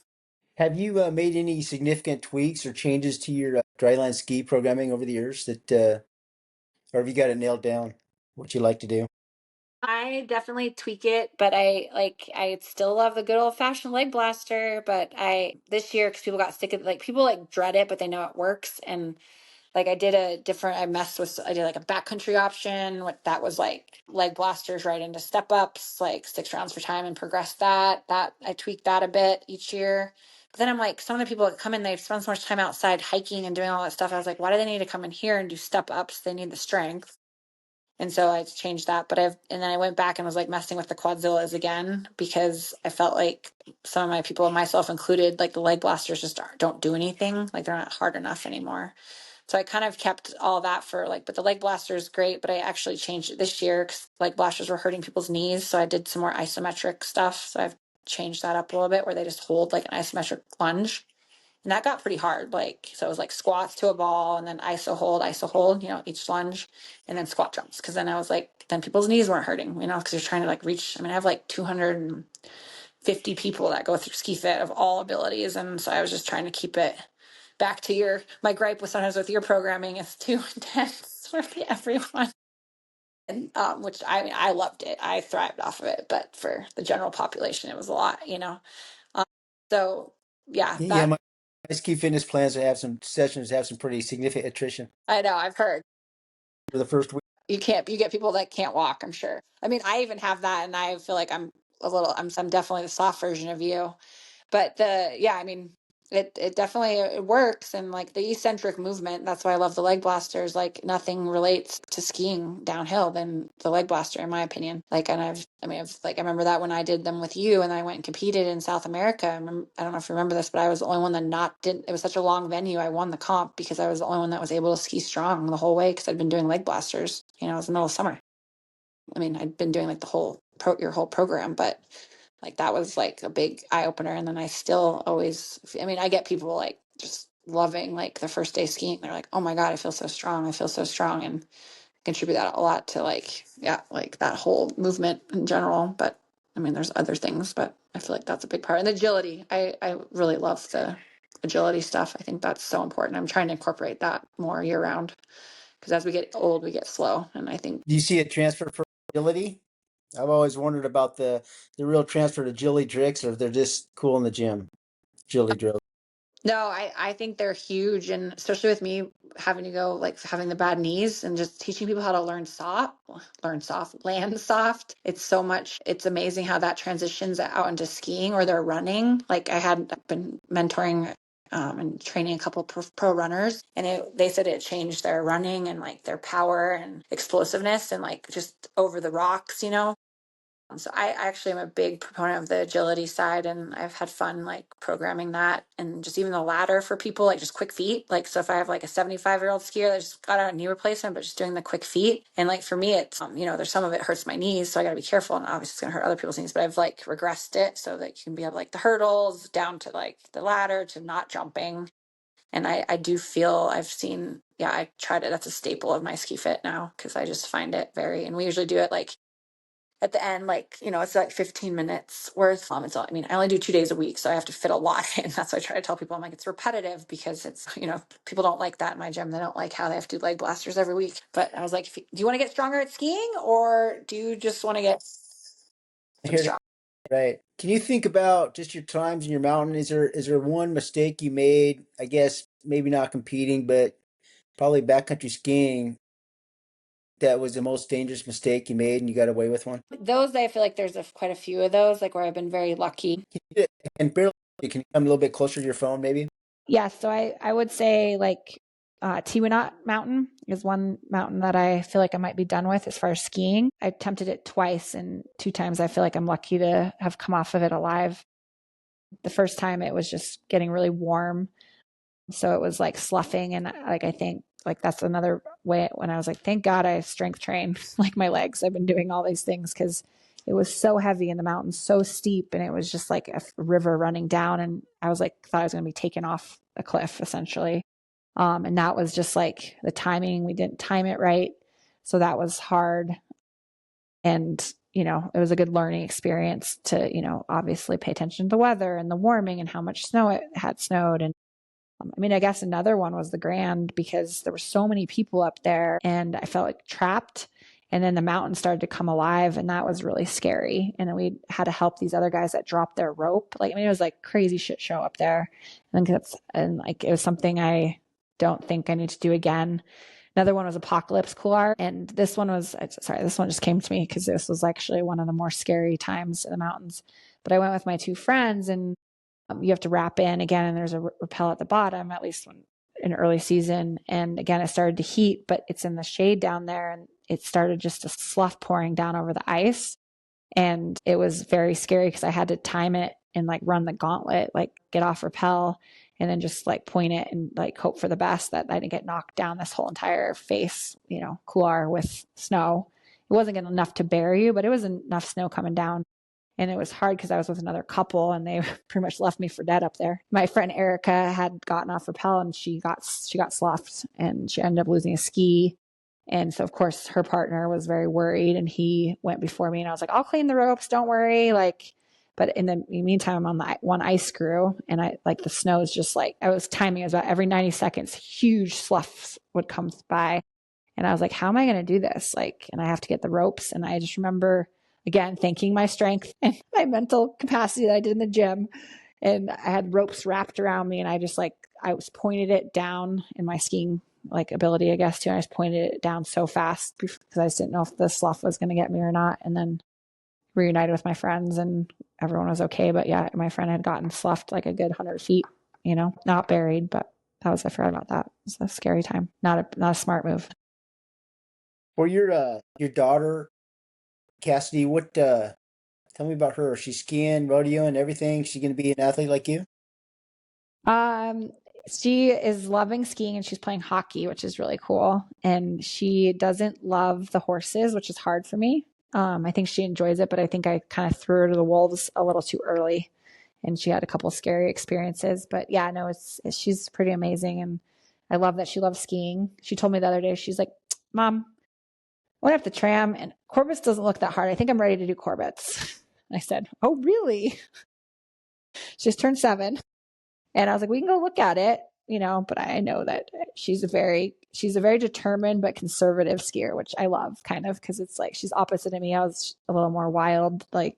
Have you made any significant tweaks or changes to your dryland ski programming over the years or have you got it nailed down what you like to do? I definitely tweak it, but I still love the good old fashioned leg blaster. But this year, because people got sick of, like, people like dread it, but they know it works. And like I did like a backcountry option. What that was like leg blasters right into step ups, like 6 rounds for time, and progressed that. I tweaked that a bit each year. But then I'm like, some of the people that come in, they spend so much time outside hiking and doing all that stuff. I was like, why do they need to come in here and do step ups? They need the strength. And so I changed that, and then I went back and was like messing with the quadzillas again because I felt like some of my people, myself included, like the leg blasters just don't do anything. Like they're not hard enough anymore. So I kind of kept all that for like, but the leg blaster is great, but I actually changed it this year because leg blasters were hurting people's knees. So I did some more isometric stuff. So I've changed that up a little bit where they just hold like an isometric lunge. And that got pretty hard. Like, so it was like squats to a ball and then iso hold, each lunge, and then squat jumps. Cause then I was like, then people's knees weren't hurting, cause you're trying to like reach. I mean, I have like 250 people that go through ski fit of all abilities. And so I was just trying to keep it back to my gripe with sometimes with your programming is too intense for everyone. And which I mean, I loved it. I thrived off of it, but for the general population, it was a lot, Um, so yeah, Yeah, that my ski fitness plans to have some sessions have some pretty significant attrition I know I've heard. for the first week. You get people that can't walk, I'm sure. I mean, I even have that, and I feel like I'm definitely the soft version of you. But yeah, I mean, it definitely it works. And like the eccentric movement, that's why I love the leg blasters. Like nothing relates to skiing downhill than the leg blaster, in my opinion. Like, and I remember that when I did them with you and I went and competed in South America. I don't know if you remember this, but I was the only one that didn't, it was such a long venue. I won the comp because I was the only one that was able to ski strong the whole way because I'd been doing leg blasters, it was the middle of summer. I mean, I'd been doing like your whole program, but like that was like a big eye opener. And then I still always, I mean, I get people like just loving like the first day skiing. They're like, oh my God, I feel so strong. I feel so strong. And contribute that a lot to like, yeah, like that whole movement in general. But I mean, there's other things, but I feel like that's a big part. And agility, I really love the agility stuff. I think that's so important. I'm trying to incorporate that more year round because as we get old, we get slow. And I think Do you see a transfer for agility? I've always wondered about the real transfer to agility tricks, or if they're just cool in the gym, agility drills. no, I think they're huge. And especially with me having to go like having the bad knees and just teaching people how to land soft. It's amazing how that transitions out into skiing or they're running. Like I've been mentoring and training a couple pro runners, and they said it changed their running and like their power and explosiveness and like just over the rocks. So I actually am a big proponent of the agility side, and I've had fun like programming that and just even the ladder for people, like just quick feet. Like, so if I have like a 75-year-old skier that just got a knee replacement, but just doing the quick feet. And like for me, it's, there's some of it hurts my knees. So I got to be careful, and obviously it's going to hurt other people's knees, but I've like regressed it so that you can be able like the hurdles down to like the ladder to not jumping. And I do feel I tried it. That's a staple of my ski fit now because I just find it and we usually do it like at the end, like, it's like 15 minutes worth. I mean, I only do 2 days a week, so I have to fit a lot in. That's why I try to tell people, I'm like, it's repetitive because it's, people don't like that in my gym. They don't like how they have to do leg blasters every week. But I was like, do you want to get stronger at skiing or do you just want to get I some hear that. strong? Right. Can you think about just your times in your mountain? Is there one mistake you made? I guess maybe not competing, but probably backcountry skiing that was the most dangerous mistake you made and you got away with one? Those, I feel like there's quite a few of those, like where I've been very lucky. And barely, can you come a little bit closer to your phone, maybe? Yeah, so I would say like Tiwanaut Mountain is one mountain that I feel like I might be done with as far as skiing. I attempted it twice, and two times I feel like I'm lucky to have come off of it alive. The first time it was just getting really warm, so it was like sloughing, and like I think like that's another way when I was like, thank God I strength trained like my legs. I've been doing all these things because it was so heavy in the mountains, so steep, and it was just like a river running down, and I was like thought I was going to be taken off a cliff essentially. And that was just like the timing. We didn't time it right, so that was hard. And it was a good learning experience to obviously pay attention to the weather and the warming and how much snow it had snowed. And I mean, I guess another one was the Grand because there were so many people up there and I felt like trapped. And then the mountain started to come alive, and that was really scary. And then we had to help these other guys that dropped their rope. Like, I mean, it was like crazy shit show up there. And like, it was something I don't think I need to do again. Another one was Apocalypse Couloir. And this one just came to me because this was actually one of the more scary times in the mountains. But I went with my two friends, and you have to wrap in again, and there's a rappel at the bottom, at least when in early season. And again, it started to heat, but it's in the shade down there, and it started just a slough pouring down over the ice. And it was very scary because I had to time it and like run the gauntlet, like get off rappel and then just like point it and like hope for the best that I didn't get knocked down this whole entire face, couloir with snow. It wasn't enough to bury you, but it was enough snow coming down. And it was hard because I was with another couple and they pretty much left me for dead up there. My friend Erica had gotten off rappel and she got sloughed and she ended up losing a ski. And so of course her partner was very worried and he went before me and I was like, I'll clean the ropes, don't worry. Like, But in the meantime, I'm on the one ice screw, and the snow is just like, I was timing, it was about every 90 seconds, huge sloughs would come by. And I was like, how am I going to do this? And I have to get the ropes. And I just remember, again, thanking my strength and my mental capacity that I did in the gym. And I had ropes wrapped around me, and I just I was pointed it down in my skiing ability, I guess, too. And I just pointed it down so fast because I just didn't know if the slough was going to get me or not. And then reunited with my friends, and everyone was okay. But yeah, my friend had gotten sloughed like a good 100 feet, not buried, but I forgot about that. It was a scary time. Not a smart move. For your daughter, Cassidy, what tell me about her. She's skiing, rodeo, and everything. She's gonna be an athlete like you? She is loving skiing, and she's playing hockey, which is really cool. And she doesn't love the horses, which is hard for me. I think she enjoys it, but I think I kind of threw her to the wolves a little too early, and she had a couple scary experiences. But yeah, no, she's pretty amazing, and I love that she loves skiing. She told me the other day, she's like, "Mom, I went up the tram, and Corbett's doesn't look that hard. I think I'm ready to do Corbett's." I said, "Oh, really?" She's turned 7. And I was like, we can go look at it, but I know that she's a very determined but conservative skier, which I love kind of, because it's like she's opposite of me. I was a little more wild, by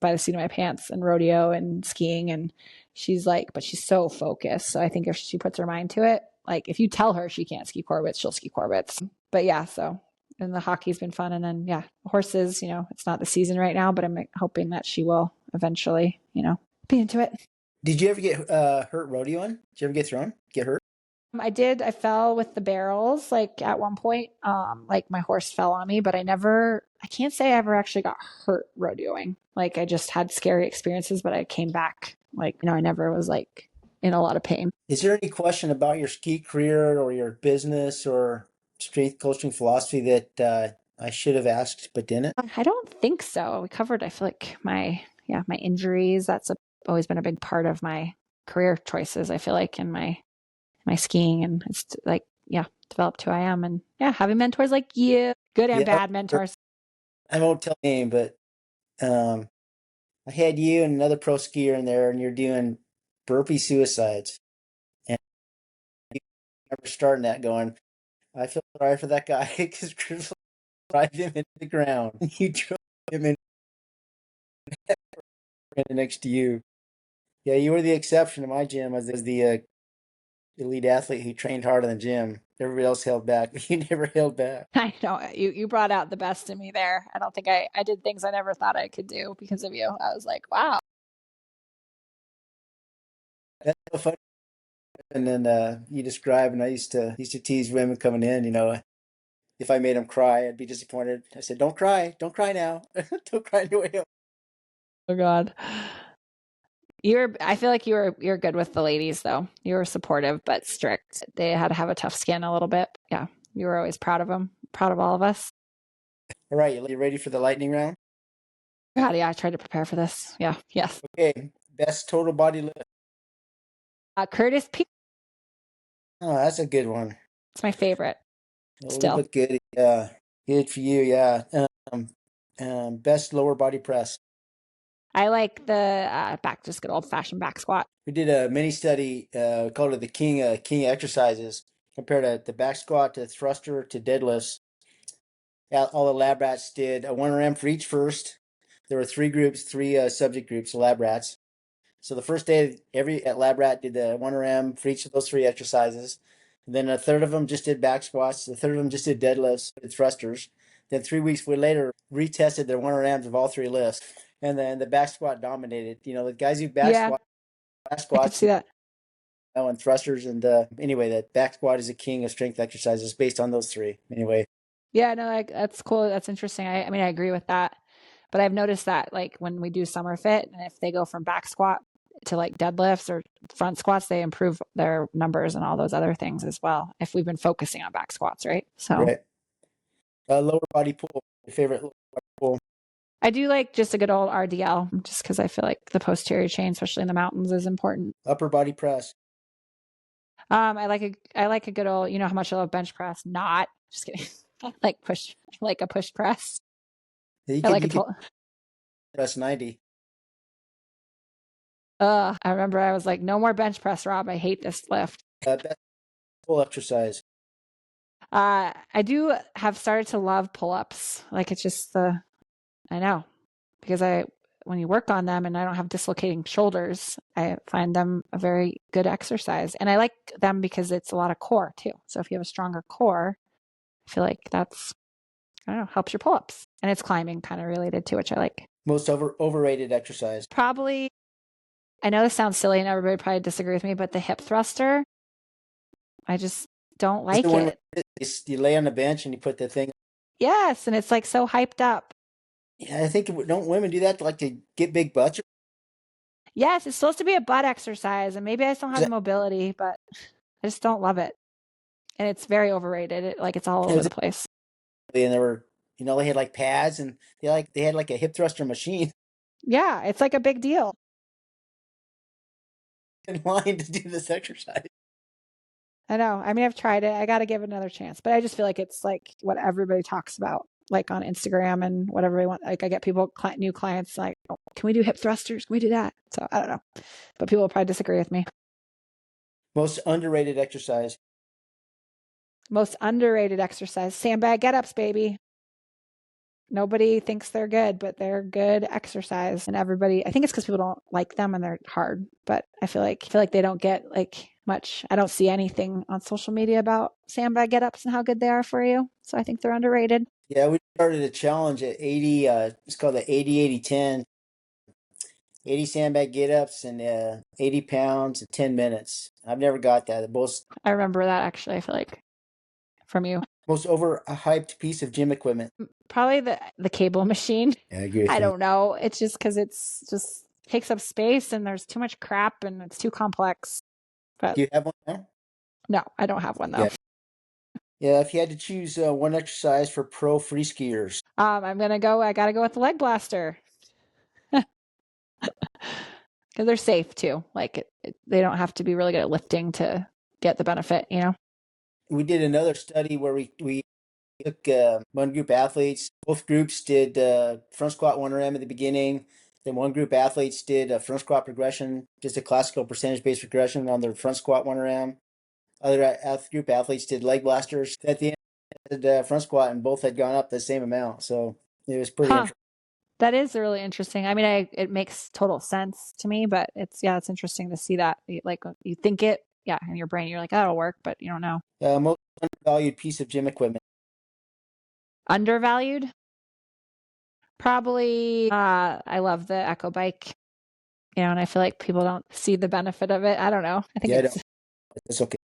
the seat of my pants, and rodeo and skiing. And but she's so focused. So I think if she puts her mind to it, if you tell her she can't ski Corbett's, she'll ski Corbett's. But yeah, and the hockey's been fun. And then, yeah, horses, it's not the season right now, but I'm hoping that she will eventually, be into it. Did you ever get hurt rodeoing? Did you ever get hurt? I did. I fell with the barrels at one point. My horse fell on me, but I can't say I ever actually got hurt rodeoing. I just had scary experiences, but I came back. I never was in a lot of pain. Is there any question about your ski career or your business or strength coaching philosophy that I should have asked but didn't? I don't think so. We covered, I feel like my injuries. That's always been a big part of my career choices. I feel like in my skiing, and it's developed who I am, and having mentors like you, good and bad mentors. I won't tell the name, but I had you and another pro skier in there, and you're doing burpee suicides, and you remember starting that going, I feel sorry for that guy because Crystal drive him into the ground. You drove him in next to you. Yeah, you were the exception in my gym as the elite athlete who trained hard in the gym. Everybody else held back, but you never held back. I know. You brought out the best in me there. I don't think I did things I never thought I could do because of you. I was like, wow. That's so funny. And then you describe, and I used to tease women coming in, if I made them cry, I'd be disappointed. I said, don't cry now. Don't cry on your way home. Oh God. I feel like you're good with the ladies though. You were supportive but strict. They had to have a tough skin a little bit. Yeah. You were always proud of them, proud of all of us. All right, you ready for the lightning round? God, yeah, I tried to prepare for this. Yeah. Yes. Okay. Best total body lift. Curtis P. Oh, that's a good one. It's my favorite. Still. Look good. Yeah. Good for you. Yeah. Best lower body press. I like the just good old fashioned back squat. We did a mini study called it the King exercises. Compared the back squat to thruster to deadlifts. All the lab rats did a 1RM for each first. There were 3 groups, 3 subject groups, lab rats. So the first day, every lab rat did the 1RM for each of those 3 exercises. And then a third of them just did back squats. A third of them just did deadlifts and thrusters. Then 3 weeks later, retested their 1RMs of all 3 lifts. And then the back squat dominated. The guys who back squats. I could see that. And thrusters. And anyway, that back squat is a king of strength exercises based on those 3. Anyway. Yeah, no, that's cool. That's interesting. I mean, I agree with that. But I've noticed that when we do summer fit, and if they go from back squat to deadlifts or front squats, they improve their numbers and all those other things as well. If we've been focusing on back squats, right? So right. Lower body pull. Your favorite lower body pull? I do just a good old RDL, just because I feel like the posterior chain, especially in the mountains, is important. Upper body press. I like a good old. You know how much I love bench press? Not just kidding. I like a push press. Yeah, you could press 90. I remember I was like, no more bench press, Rob. I hate this lift. Best full exercise. I do have started to love pull-ups. Like it's just I know because when you work on them and I don't have dislocating shoulders, I find them a very good exercise. And I like them because it's a lot of core too. So if you have a stronger core, I feel like that's, I don't know, helps your pull-ups. And it's climbing kind of related to, which I like. Most overrated exercise. Probably, I know this sounds silly and everybody probably disagree with me, but the hip thruster, I just don't Is the like one it. where you lay on the bench and you put the thing. Yes, and it's like so hyped up. Yeah, I think don't women do that to like to get big butts? Yes, it's supposed to be a butt exercise, and maybe I just don't have the mobility, but I just don't love it. And it's very overrated. It's all It over was the place. and they were they had like pads and they had like a hip thruster machine Yeah, it's like a big deal. in line to do this exercise. I know. I mean, I've tried it. I got to give it another chance, but I just feel like it's like what everybody talks about, like on Instagram and whatever they want. Like I get people, new clients, like, oh, can we do hip thrusters? Can we do that? So I don't know, but people will probably disagree with me. Most underrated exercise. Most underrated exercise: sandbag get-ups, baby. Nobody thinks they're good, but they're good exercise. And everybody, I think it's because people don't like them and they're hard. But I feel like they don't get like much. I don't see anything on social media about sandbag get-ups and how good they are for you. So I think they're underrated. Yeah, we started a challenge at 80. It's called the 80-80-10. 80 sandbag get-ups and 80 pounds in 10 minutes. I've never got that. The I remember that actually. I feel like from you. most overhyped piece of gym equipment. Probably the cable machine. Yeah, I agree with I you. don't know. It's just because it's just takes up space and there's too much crap and it's too complex. But Do you have one now? no, I don't have one though. Yeah. Yeah, if you had to choose one exercise for pro free skiers. I gotta go with the leg blaster. Because they're safe too. Like they don't have to be really good at lifting to get the benefit, you know? We did another study where we took one group athletes. Both groups did front squat 1RM at the beginning. Then one group athletes did a front squat progression, just a classical percentage-based progression on their front squat 1RM. Other group athletes did leg blasters. At the end, did front squat, and both had gone up the same amount. So it was pretty interesting. That is really interesting. I mean, it makes total sense to me, but it's interesting to see that. Like you think it, yeah, in your brain, you're like, oh, it'll work, but you don't know. Most undervalued piece of gym equipment. Undervalued? Probably, I love the Echo bike, and I feel like people don't see the benefit of it. I don't know. I think it's okay.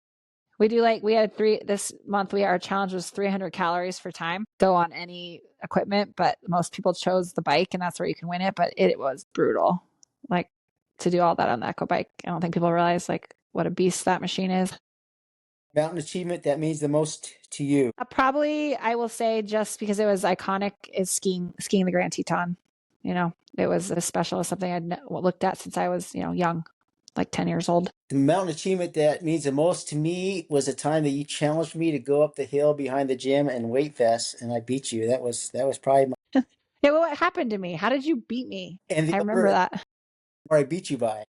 We had this month. Our challenge was 300 calories for time. Go on any equipment, but most people chose the bike, and that's where you can win it. But it was brutal, like to do all that on the Echo bike. I don't think people realize like what a beast that machine is. Mountain achievement that means the most to you. Probably, I will say, just because it was iconic, is skiing the Grand Teton. You know, it was as special as something I'd looked at since I was young. Like 10 years old. The mountain achievement that means the most to me was the time that you challenged me to go up the hill behind the gym and weight vest, and I beat you. That was probably yeah. Well, what happened to me? How did you beat me? And I remember that. Where I beat you by.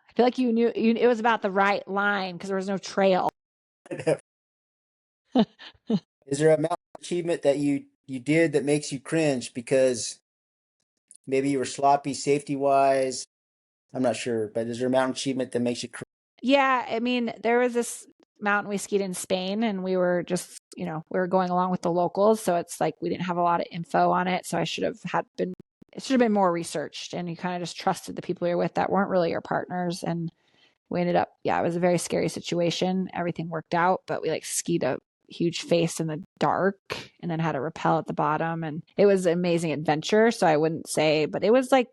I feel like you knew it was about the right line because there was no trail. Is there a mountain achievement that you did that makes you cringe because maybe you were sloppy safety wise? I'm not sure, but is there a mountain achievement that makes you cringe? Yeah, I mean, there was this mountain we skied in Spain, and we were just, we were going along with the locals, so it's like we didn't have a lot of info on it, so it should have been more researched, and you kind of just trusted the people you're with that weren't really your partners, and we ended up, it was a very scary situation. Everything worked out, but we like skied a huge face in the dark and then had a rappel at the bottom, and it was an amazing adventure. So I wouldn't say, but it was like,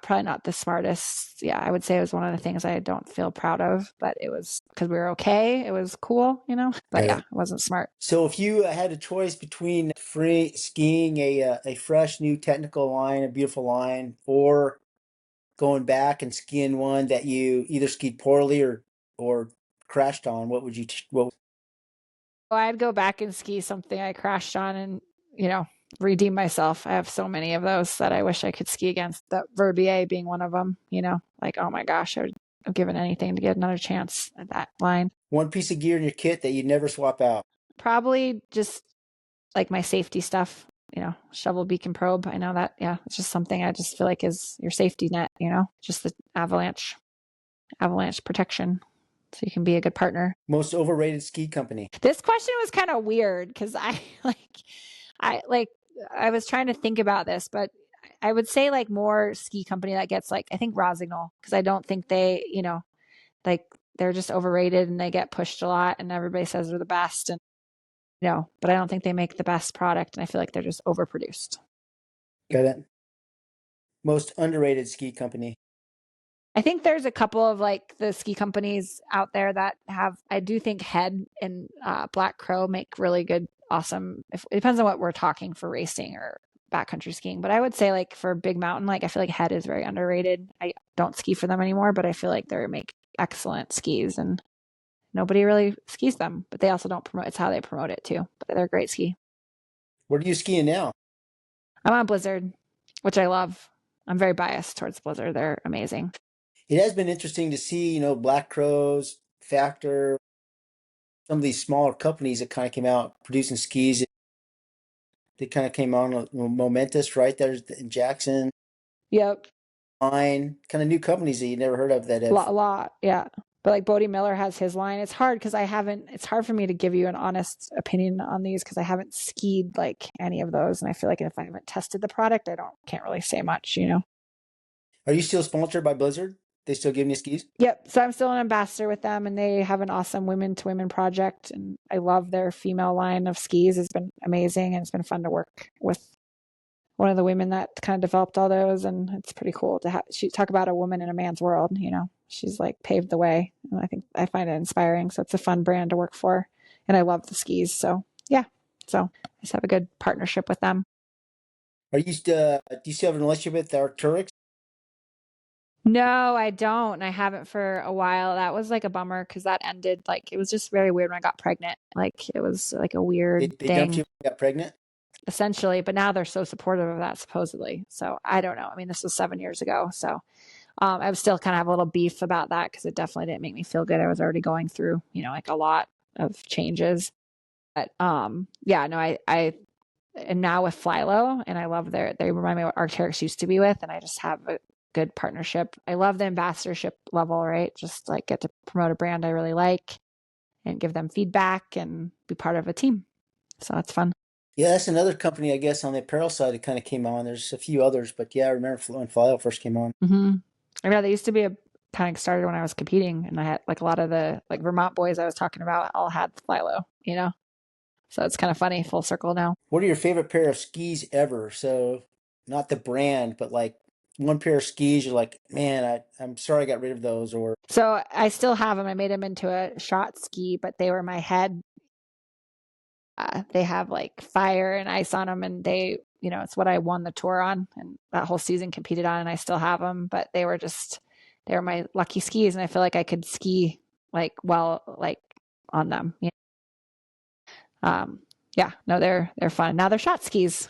probably not the smartest. I would say it was one of the things I don't feel proud of, but it was because we were okay. It was cool, but it wasn't smart. So if you had a choice between free skiing a fresh new technical line, a beautiful line, or going back and skiing one that you either skied poorly or crashed on, what would you I'd go back and ski something I crashed on and redeem myself. I have so many of those that I wish I could ski against. That Verbier being one of them, like, oh my gosh, I would have given anything to get another chance at that line. One piece of gear in your kit that you'd never swap out. Probably just like my safety stuff, shovel, beacon, probe. I know that, yeah, it's just something I just feel like is your safety net, just the avalanche protection. So you can be a good partner. Most overrated ski company. This question was kind of weird because I was trying to think about this, but I would say like more ski company that gets like, I think Rosignol, because I don't think they, like they're just overrated and they get pushed a lot and everybody says they're the best. And but I don't think they make the best product. And I feel like they're just overproduced. Got it. Most underrated ski company. I think there's a couple of like the ski companies out there that I do think Head and Black Crow make really good, awesome. It depends on what we're talking for racing or backcountry skiing. But I would say like for big mountain, like I feel like Head is very underrated. I don't ski for them anymore, but I feel like they make excellent skis and nobody really skis them, but they also don't promote. It's how they promote it too, but they're a great ski. Where are you skiing now? I'm on Blizzard, which I love. I'm very biased towards Blizzard. They're amazing. It has been interesting to see, Black Crows, Factor, some of these smaller companies that kind of came out producing skis. They kind of came on momentous, right? There's Jackson. Yep. Line, kind of new companies that you never heard of that have. A lot, yeah. But like Bodie Miller has his line. It's hard because it's hard for me to give you an honest opinion on these because I haven't skied like any of those. And I feel like if I haven't tested the product, can't really say much, Are you still sponsored by Blizzard? They still giving you skis? Yep. So I'm still an ambassador with them and they have an awesome women to women project. And I love their female line of skis. It's been amazing. And it's been fun to work with one of the women that kind of developed all those. And it's pretty cool to talk about a woman in a man's world, she's like paved the way. And I find it inspiring. So it's a fun brand to work for. And I love the skis. So yeah. So I just have a good partnership with them. Do you still have a relationship with Arcturix? No, I don't. And I haven't for a while. That was like a bummer because that ended like, it was just very weird when I got pregnant. Like it was like a weird They thing. dumped you when you got pregnant? Essentially, but now they're so supportive of that supposedly. So I don't know. I mean, this was 7 years ago. So I was still kind of have a little beef about that because it definitely didn't make me feel good. I was already going through, like a lot of changes. But yeah, no, I and now with Flylow, and I love they remind me what Arc'teryx used to be with, and I just have a good partnership. I love the ambassadorship level, right? Just like get to promote a brand I really like and give them feedback and be part of a team. So that's fun. Yeah, that's another company, I guess, on the apparel side that kind of came on. There's a few others, but yeah, I remember when Flylow first came on. Mm-hmm. I mean, they used to be kind of started when I was competing, and I had like a lot of the like Vermont boys I was talking about all had Flylow, So it's kind of funny, full circle now. What are your favorite pair of skis ever? So not the brand, but like one pair of skis, you're like, man, I'm sorry I got rid of those. Or so I still have them. I made them into a shot ski, but they were my head. They have like fire and ice on them, and they, it's what I won the tour on, and that whole season competed on, and I still have them. But they were my lucky skis, and I feel like I could ski like on them. Yeah, no, they're fun. Now they're shot skis.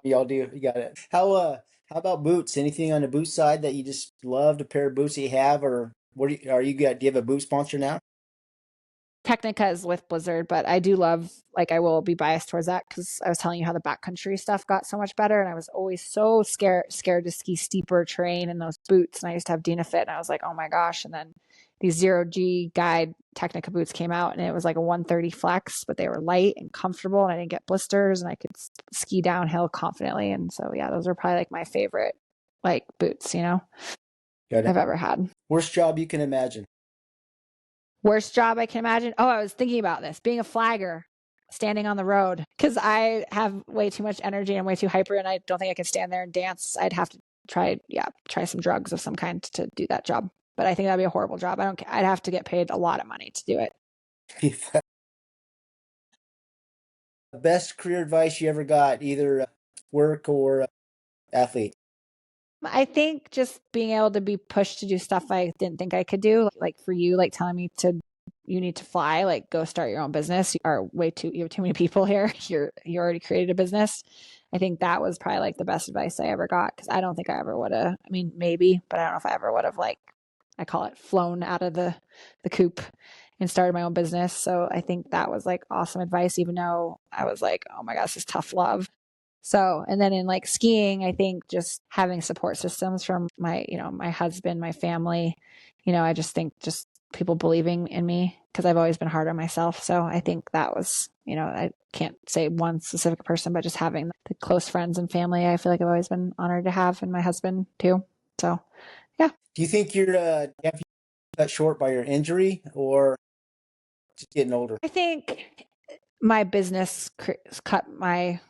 y'all do, you got it. How about boots? Anything on the boot side that you just loved, a pair of boots that you have, or do you have a boot sponsor now? Technica is with Blizzard, but I do love, like, I will be biased towards that because I was telling you how the backcountry stuff got so much better, and I was always so scared to ski steeper terrain in those boots, and I used to have Dynafit, and I was like, oh my gosh, and then these 0G guide Technica boots came out, and it was like a 130 flex, but they were light and comfortable, and I didn't get blisters, and I could ski downhill confidently, and so yeah, those are probably like my favorite like boots, I've ever had. Worst job you can imagine? Worst job I can imagine? Oh, I was thinking about this. Being a flagger, standing on the road, because I have way too much energy and I'm way too hyper, and I don't think I can stand there and dance. I'd have to try some drugs of some kind to do that job. But I think that'd be a horrible job. I'd have to get paid a lot of money to do it. Best career advice you ever got, either work or athlete? I think just being able to be pushed to do stuff I didn't think I could do, like for you, like telling me to you need to fly, like go start your own business. You have too many people here. You already created a business. I think that was probably like the best advice I ever got. Cause I don't think I ever would have, I mean, maybe, but I don't know if I ever would have like, I call it flown out of the coop and started my own business. So I think that was like awesome advice, even though I was like, oh my gosh, this is tough love. So, and then in like skiing, I think just having support systems from my, my husband, my family, I just think just people believing in me because I've always been hard on myself. So I think that was, I can't say one specific person, but just having the close friends and family, I feel like I've always been honored to have, and my husband too. So, yeah. Do you think you're have you cut short by your injury or just getting older? I think my business cut my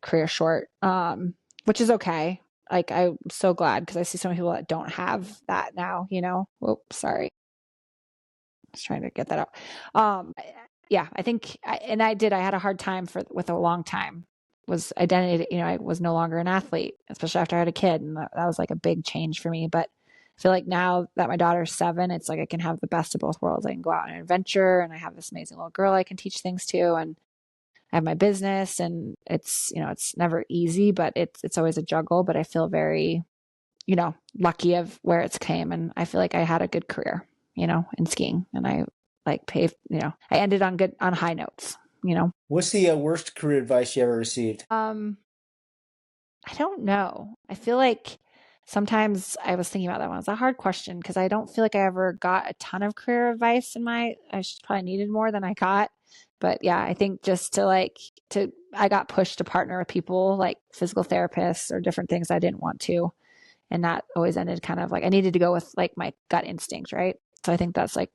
career short, which is okay. Like I'm so glad because I see so many people that don't have that now. Whoops, sorry, I was trying to get that out. Yeah, I think, I had a hard time with a long time. Was identity, I was no longer an athlete, especially after I had a kid, and that was like a big change for me. But I feel like now that my daughter's 7, it's like I can have the best of both worlds. I can go out on an adventure, and I have this amazing little girl I can teach things to, and I have my business, and it's never easy, but it's always a juggle. But I feel very, lucky of where it's came, and I feel like I had a good career, in skiing, and I like paved, I ended on high notes. What's the worst career advice you ever received? I don't know. I feel like sometimes I was thinking about that one. It's a hard question because I don't feel like I ever got a ton of career advice I probably needed more than I got. But yeah, I think just I got pushed to partner with people like physical therapists or different things I didn't want to. And that always ended kind of like I needed to go with like my gut instinct, right? So I think that's like,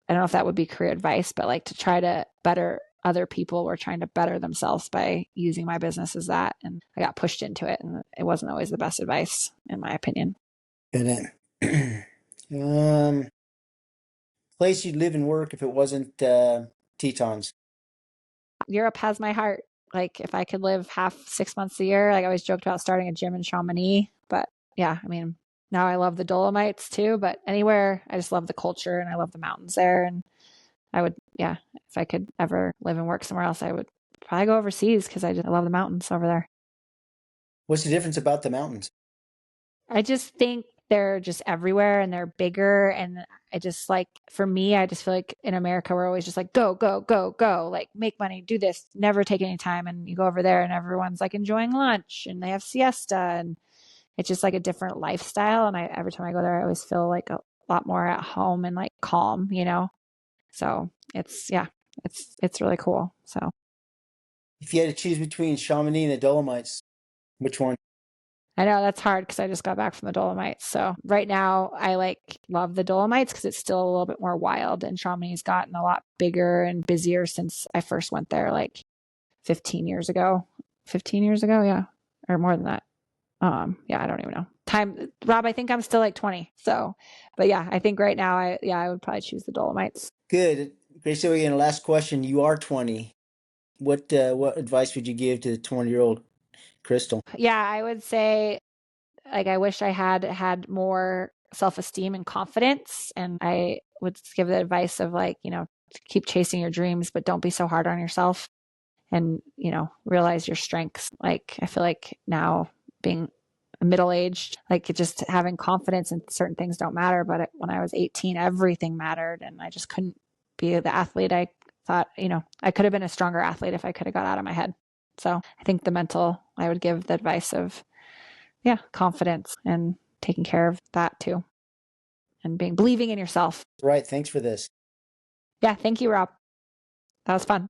I don't know if that would be career advice, but like to try to better other people or trying to better themselves by using my business as that. And I got pushed into it, and it wasn't always the best advice, in my opinion. Good. Place you'd live and work if it wasn't Tetons. Europe has my heart. Like if I could live half 6 months a year, like I always joked about starting a gym in Chamonix. But yeah, I mean, now I love the Dolomites too, but anywhere, I just love the culture and I love the mountains there. And I would, yeah, if I could ever live and work somewhere else, I would probably go overseas because I love the mountains over there. What's the difference about the mountains? I just think they're just everywhere and they're bigger. And I just like, for me, I just feel like in America, we're always just like, go, go, go, go, like make money, do this, never take any time. And you go over there and everyone's like enjoying lunch and they have siesta, and it's just like a different lifestyle. And every time I go there, I always feel like a lot more at home and like calm. So yeah, it's really cool. So If you had to choose between Chamonix and the Dolomites, which one? I know that's hard because I just got back from the Dolomites. So right now I like love the Dolomites because it's still a little bit more wild, and Chamonix's gotten a lot bigger and busier since I first went there like 15 years ago. 15 years ago, yeah. Or more than that. Yeah, I don't even know. Time, Rob, I think I'm still like 20. So, but yeah, I think right now I would probably choose the Dolomites. Good. Great. So again, last question. You are 20. What advice would you give to the 20-year-old Crystal? Yeah, I would say like I wish I had more self-esteem and confidence, and I would give the advice of like, keep chasing your dreams, but don't be so hard on yourself, and realize your strengths. Like I feel like now being middle-aged, like just having confidence in certain things don't matter, but when I was 18 everything mattered, and I just couldn't be the athlete I thought. I could have been a stronger athlete if I could have got out of my head. So I think I would give the advice of, yeah, confidence and taking care of that too, and believing in yourself. Right. Thanks for this. Yeah, thank you, Rob. That was fun.